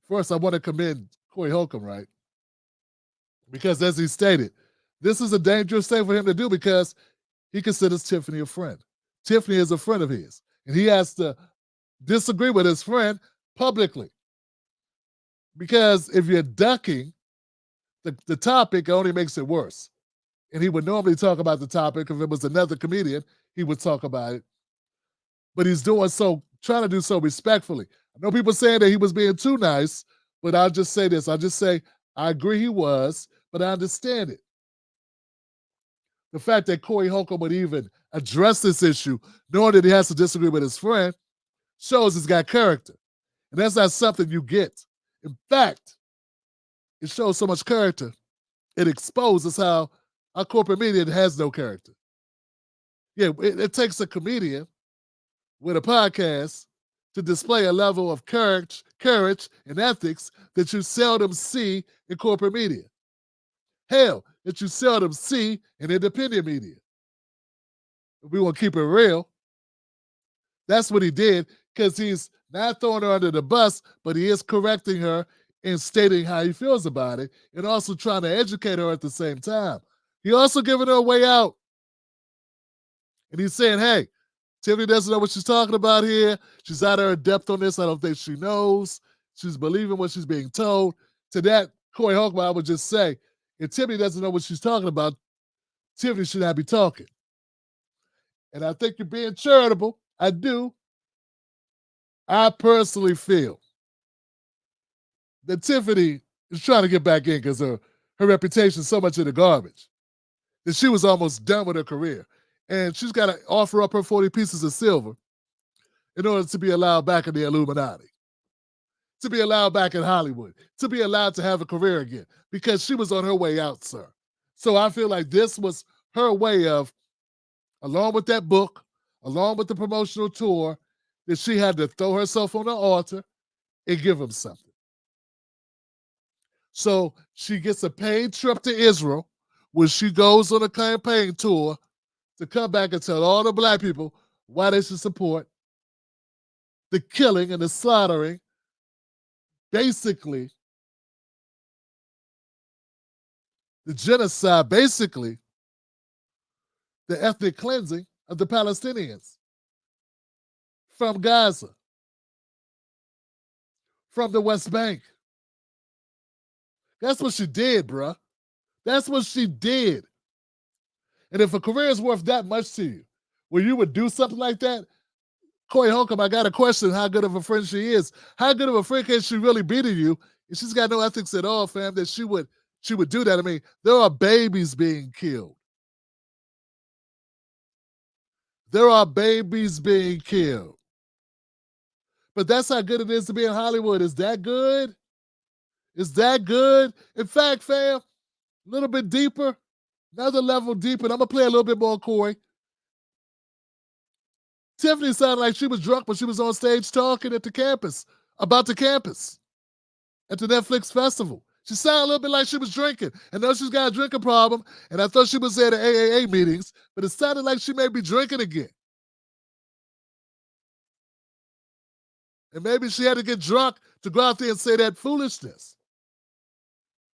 First, I want to commend Corey Holcomb, right? Because as he stated, this is a dangerous thing for him to do because he considers Tiffany a friend. Tiffany is a friend of his, and he has to disagree with his friend publicly. Because if you're ducking the topic, it only makes it worse. And he would normally talk about the topic. If it was another comedian, he would talk about it. But he's trying to do so respectfully. I know people saying that he was being too nice, but I'll just say this. I'll just say, I agree he was, but I understand it. The fact that Corey Holcomb would even address this issue, knowing that he has to disagree with his friend, shows he's got character. And that's not something you get. In fact, it shows so much character, it exposes how our corporate media has no character. Yeah, it takes a comedian with a podcast to display a level of courage and ethics that you seldom see in corporate media. Hell, that you seldom see in independent media. If we want to keep it real, that's what he did, because he's not throwing her under the bus, but he is correcting her and stating how he feels about it, and also trying to educate her at the same time. He also giving her a way out. And he's saying, hey, Tiffany doesn't know what she's talking about here. She's out of her depth on this. I don't think she knows. She's believing what she's being told. To that, Corey Holcomb, I would just say, if Tiffany doesn't know what she's talking about, Tiffany should not be talking. And I think you're being charitable. I do. I personally feel that Tiffany is trying to get back in because her reputation is so much in the garbage that she was almost done with her career. And she's got to offer up her 40 pieces of silver in order to be allowed back in the Illuminati, to be allowed back in Hollywood, to be allowed to have a career again, because she was on her way out, sir. So I feel like this was her way of, along with that book, along with the promotional tour, that she had to throw herself on the altar and give him something. So she gets a paid trip to Israel when she goes on a campaign tour to come back and tell all the black people why they should support the killing and the slaughtering, basically, the genocide, basically, the ethnic cleansing of the Palestinians from Gaza, from the West Bank. That's what she did, bruh. That's what she did. And if a career is worth that much to you, where you would do something like that, Corey Holcomb, I got to question how good of a friend she is. How good of a friend can she really be to you if she's got no ethics at all, fam, that she would do that? I mean, there are babies being killed. There are babies being killed. But that's how good it is to be in Hollywood. Is that good? Is that good? In fact, fam, a little bit deeper, another level deeper, and I'm going to play a little bit more Corey. Tiffany sounded like she was drunk when she was on stage talking at the campus, about the campus, at the Netflix festival. She sounded a little bit like she was drinking. I know she's got a drinking problem, and I thought she was at the AAA meetings, but it sounded like she may be drinking again. And maybe she had to get drunk to go out there and say that foolishness.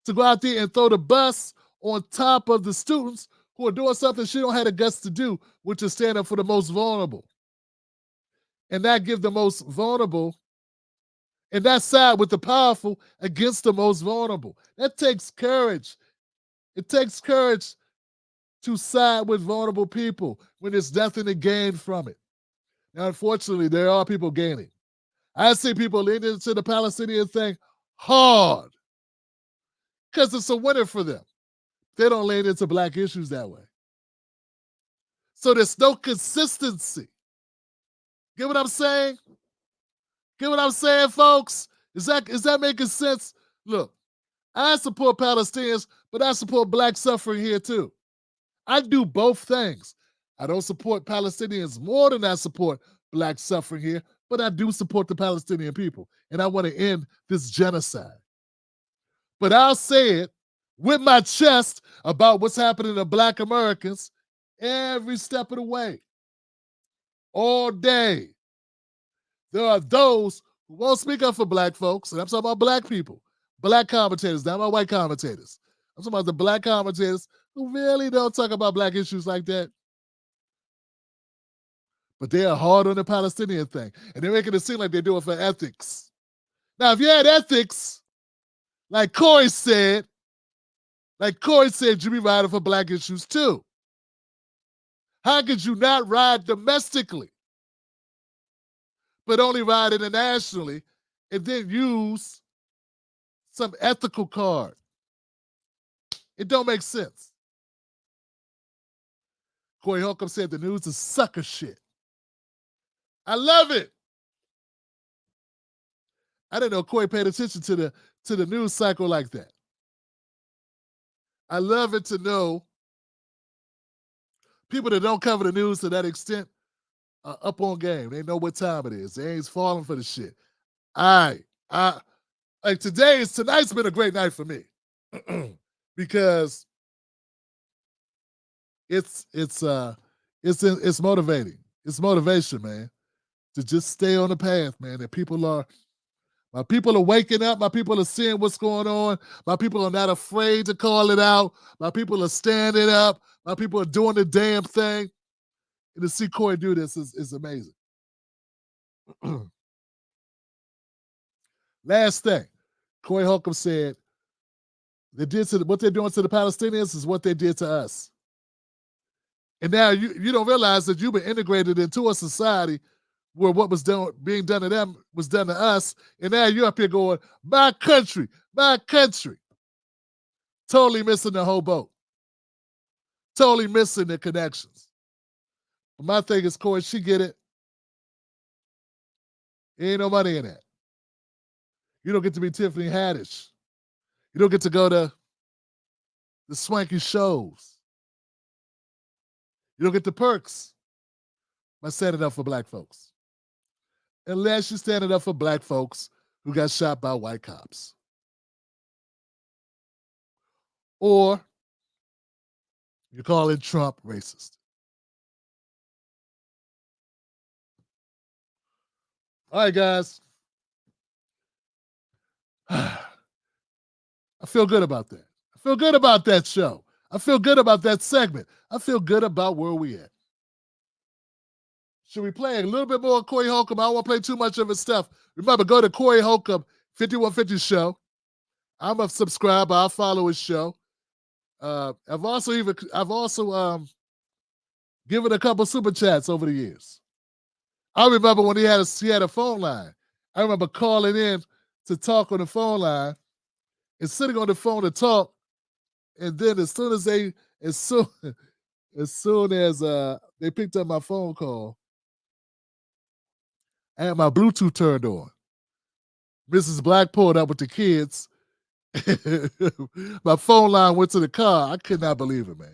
To go out there and throw the bus on top of the students who are doing something she don't have the guts to do, which is stand up for the most vulnerable. And not give the most vulnerable, and that side with the powerful against the most vulnerable. That takes courage. It takes courage to side with vulnerable people when there's nothing to gain from it. Now, unfortunately, there are people gaining. I see people leaning into the Palestinian thing hard because it's a winner for them. They don't lean into black issues that way. So there's no consistency. Get what I'm saying? Get what I'm saying, folks? Is that making sense? Look, I support Palestinians, but I support black suffering here too. I do both things. I don't support Palestinians more than I support black suffering here, but I do support the Palestinian people, and I want to end this genocide. But I'll say it with my chest about what's happening to black Americans every step of the way. All day. There are those who won't speak up for black folks, and I'm talking about black people, black commentators, not my white commentators. I'm talking about the black commentators who really don't talk about black issues like that. But they are hard on the Palestinian thing, and they're making it seem like they do it for ethics. Now, if you had ethics, like Corey said, you'd be riding for black issues too. How could you not ride domestically, but only ride internationally, and then use some ethical card? It don't make sense. Corey Holcomb said the news is sucker shit. I love it. I didn't know Corey paid attention to the news cycle like that. I love it to know people that don't cover the news to that extent are up on game. They know what time it is. They ain't falling for the shit. Like tonight's been a great night for me because it's motivating. It's motivation, man, to just stay on the path, man. And my people are waking up. My people are seeing what's going on. My people are not afraid to call it out. My people are standing up. My people are doing the damn thing. And to see Corey do this is amazing. Last thing, Corey Holcomb said, what they're doing to the Palestinians is what they did to us. And now you don't realize that you've been integrated into a society where what was being done to them was done to us, and now you're up here going, my country, my country. Totally missing the whole boat. Totally missing the connections. But my thing is, Corey, she get it. Ain't no money in that. You don't get to be Tiffany Haddish. You don't get to go to the swanky shows. You don't get the perks by standing up for black folks. Unless you're standing up for black folks who got shot by white cops. Or you're calling Trump racist. All right, guys. I feel good about that. I feel good about that show. I feel good about that segment. I feel good about where we at. Should we play a little bit more Corey Holcomb? I don't want to play too much of his stuff. Remember, go to Corey Holcomb 5150 Show. I'm a subscriber. I'll follow his show. I've also given a couple super chats over the years. I remember when he had a phone line. I remember calling in to talk on the phone line and sitting on the phone to talk. And then as soon as soon as they picked up my phone call, I had my Bluetooth turned on. Mrs. Black pulled up with the kids. My phone line went to the car. I could not believe it, man.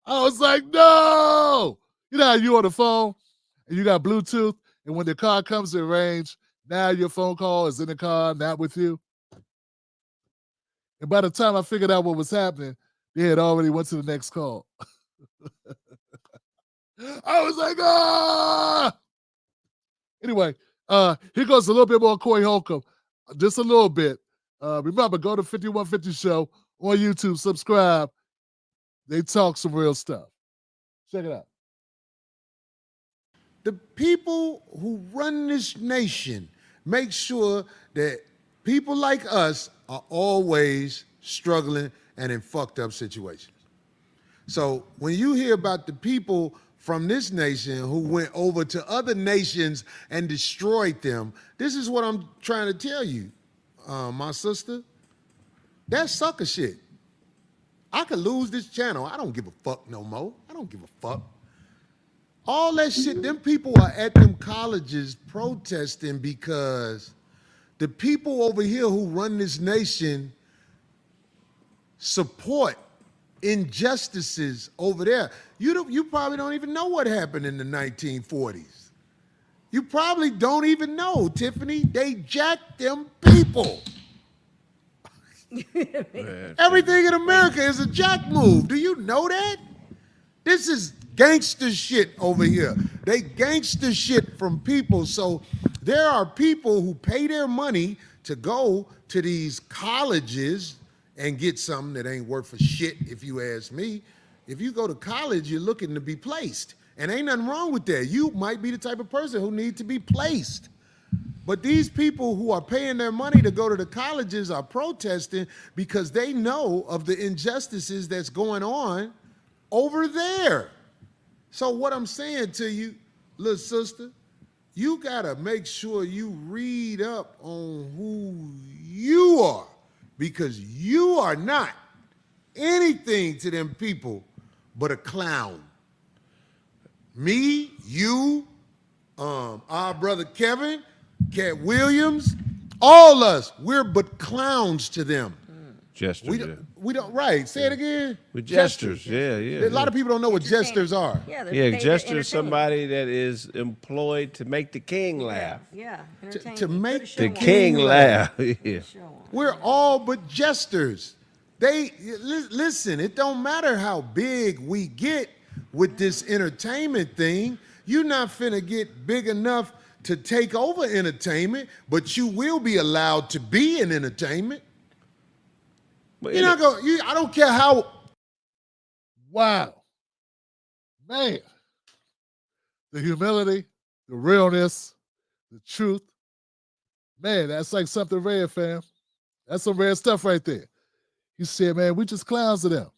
I was like, no! You know how you on the phone and you got Bluetooth, and when the car comes in range, now your phone call is in the car, not with you. And by the time I figured out what was happening, they had already went to the next call. I was like, ah! Anyway, here goes a little bit more Corey Holcomb. Just a little bit. Remember, go to 5150 Show on YouTube, subscribe. They talk some real stuff. Check it out. The people who run this nation make sure that people like us are always struggling and in fucked up situations. So when you hear about the people from this nation who went over to other nations and destroyed them, this is what I'm trying to tell you, my sister. That's sucker shit. I could lose this channel. I don't give a fuck no more. I don't give a fuck. All that shit, them people are at them colleges protesting because the people over here who run this nation support injustices over there. You probably don't even know what happened in the 1940s. You probably don't even know, Tiffany. They jacked them people. Everything in America is a jack move. Do you know that? This is gangster shit over here. They gangster shit from people. So there are people who pay their money to go to these colleges and get something that ain't worth a shit, if you ask me. If you go to college, you're looking to be placed. And ain't nothing wrong with that. You might be the type of person who needs to be placed. But these people who are paying their money to go to the colleges are protesting because they know of the injustices that's going on over there. So what I'm saying to you, little sister, you gotta make sure you read up on who you are, because you are not anything to them people but a clown. Me, you, our brother Kevin, Cat Williams, all us, we're but clowns to them. Jesters. We don't, right, say it again. We're jesters, yeah. A lot of people don't know what jesters are. Yeah, jester is somebody that is employed to make the king laugh. Yeah, to make the king laugh. Yeah. We're all but jesters. Listen, it don't matter how big we get with this entertainment thing. You're not finna get big enough to take over entertainment, but you will be allowed to be in entertainment. You're not going. I don't care how. Wow, man, the humility, the realness, the truth, man, that's like something rare, fam. That's some rare stuff right there. He said, man, we just clowns to them.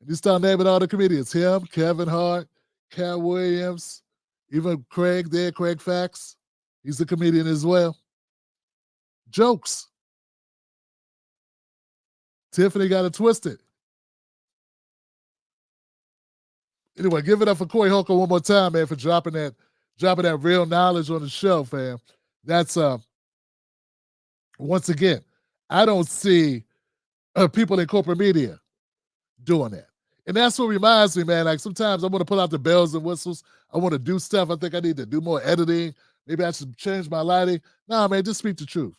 And he started naming all the comedians: him, Kevin Hart, Cat Williams, even Craig there, Craig Fax. He's a comedian as well. Jokes. Tiffany got it twisted. Anyway, give it up for Corey Holcomb one more time, man, for dropping that real knowledge on the show, fam. That's once again, I don't see people in corporate media doing that. And that's what reminds me, man, like sometimes I want to pull out the bells and whistles. I want to do stuff. I think I need to do more editing. Maybe I should change my lighting. Nah, man, just speak the truth.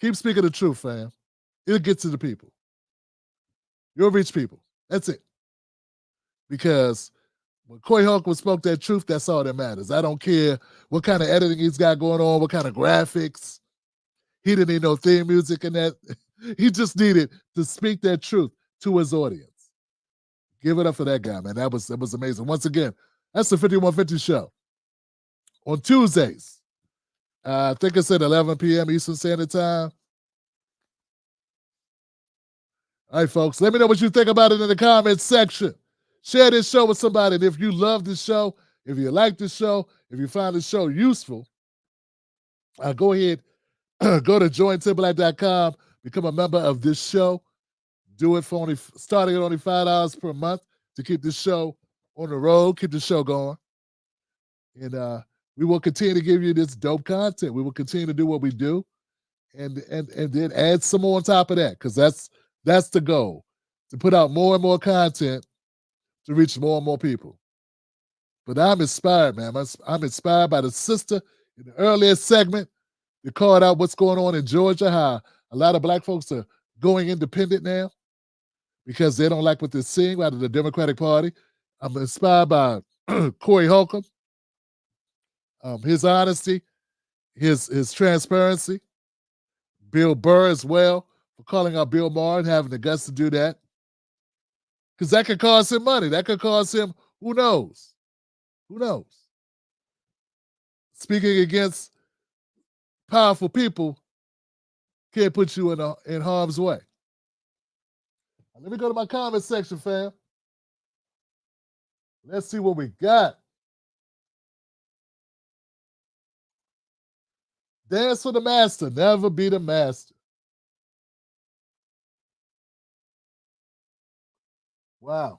Keep speaking the truth, fam. It'll get to the people. You'll reach people. That's it. Because when Corey Holcomb spoke that truth, that's all that matters. I don't care what kind of editing he's got going on, what kind of graphics. He didn't need no theme music and that. He just needed to speak that truth to his audience. Give it up for that guy, man. That was amazing. Once again, that's the 5150 show. On Tuesdays, I think it's at 11 p.m. Eastern Standard Time. All right, folks, let me know what you think about it in the comments section. Share this show with somebody. And if you love this show, if you like this show, if you find this show useful, go ahead, go to jointimberlake.com, become a member of this show. Do it for starting at only $5 per month to keep this show on the road, keep the show going. And we will continue to give you this dope content. We will continue to do what we do, and then add some more on top of that, because that's the goal, to put out more and more content to reach more and more people. But I'm inspired, man. I'm inspired by the sister in the earlier segment that called out what's going on in Georgia, how a lot of black folks are going independent now because they don't like what they're seeing out of the Democratic Party. I'm inspired by Corey Holcomb, his honesty, his transparency. Bill Burr as well, for calling out Bill Maher and having the guts to do that. Because that could cost him money. That could cost him, who knows? Who knows? Speaking against powerful people can't put you in harm's way. Let me go to my comment section, fam. Let's see what we got. Dance for the master, never be the master. Wow.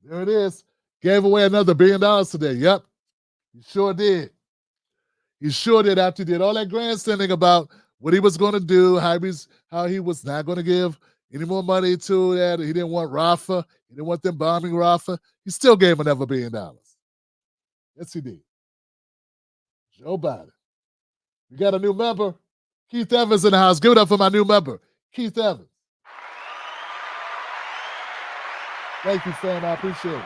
There it is. Gave away another $1 billion today. Yep. He sure did. He sure did, after he did all that grandstanding about what he was going to do, how he was not going to give any more money to that. He didn't want Rafah. He didn't want them bombing Rafah. He still gave another $1 billion. Yes, he did. Joe Biden. We got a new member. Keith Evans in the house. Give it up for my new member, Keith Evans. Thank you, fam. I appreciate it.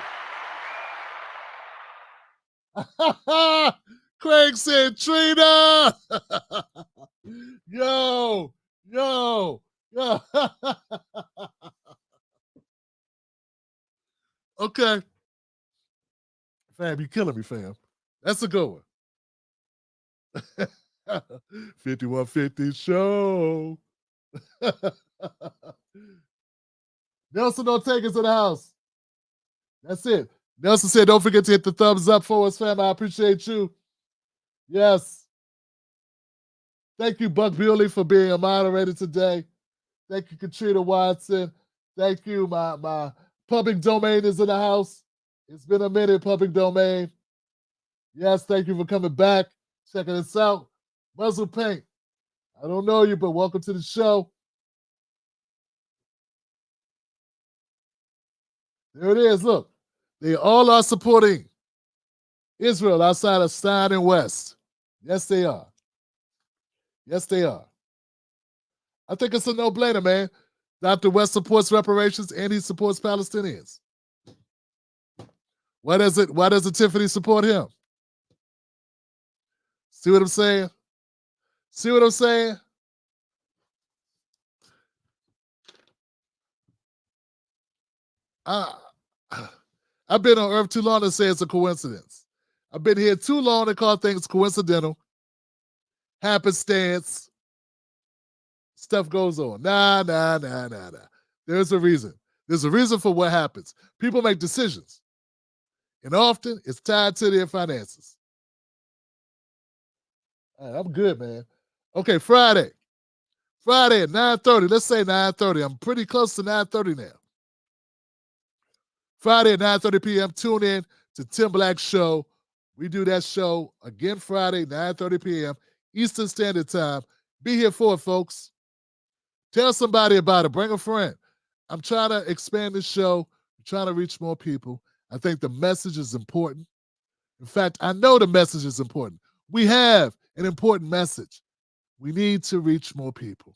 Craig said, Trina! Yo! Okay. Fam, you killing me, fam. That's a good one. 5150 show. Nelson Ortega's in the house. That's it. Nelson said, don't forget to hit the thumbs up for us, fam. I appreciate you. Yes. Thank you, Buck Bewley, for being a moderator today. Thank you, Katrina Watson. Thank you. My public domain is in the house. It's been a minute, public domain. Yes, thank you for coming back, checking us out. Muzzle Paint. I don't know you, but welcome to the show. There it is. Look, they all are supporting Israel outside of Stein and West. Yes, they are. Yes, they are. I think it's a no-brainer, man. Dr. West supports reparations and he supports Palestinians. Why doesn't Tiffany support him? See what I'm saying? See what I'm saying? I've been on Earth too long to say it's a coincidence. I've been here too long to call things coincidental. Happenstance. Stuff goes on. Nah. There's a reason. There's a reason for what happens. People make decisions. And often it's tied to their finances. All right, I'm good, man. Okay, Friday. Friday at 9:30. Let's say 9:30. I'm pretty close to 9:30 now. Friday at 9:30 p.m. Tune in to Tim Black's show. We do that show again Friday, 9:30 p.m. Eastern Standard Time. Be here for it, folks. Tell somebody about it. Bring a friend. I'm trying to expand this show. I'm trying to reach more people. I think the message is important. In fact, I know the message is important. We have an important message. We need to reach more people.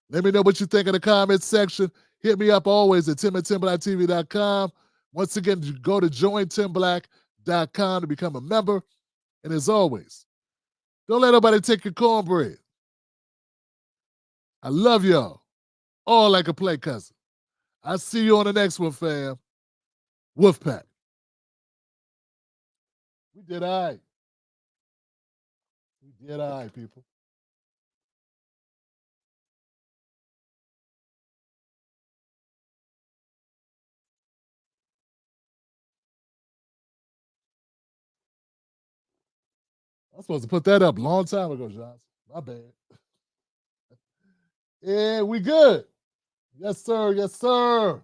Let me know what you think in the comments section. Hit me up always at tim@timblacktv.com. Once again, go to jointimblack.com to become a member. And as always, don't let nobody take your cornbread. I love y'all. All like a play cousin. I'll see you on the next one, fam. Wolfpack. We did all right. We did all right, people. I'm supposed to put that up a long time ago, Johnson. My bad. Yeah, we good. Yes, sir. Yes, sir.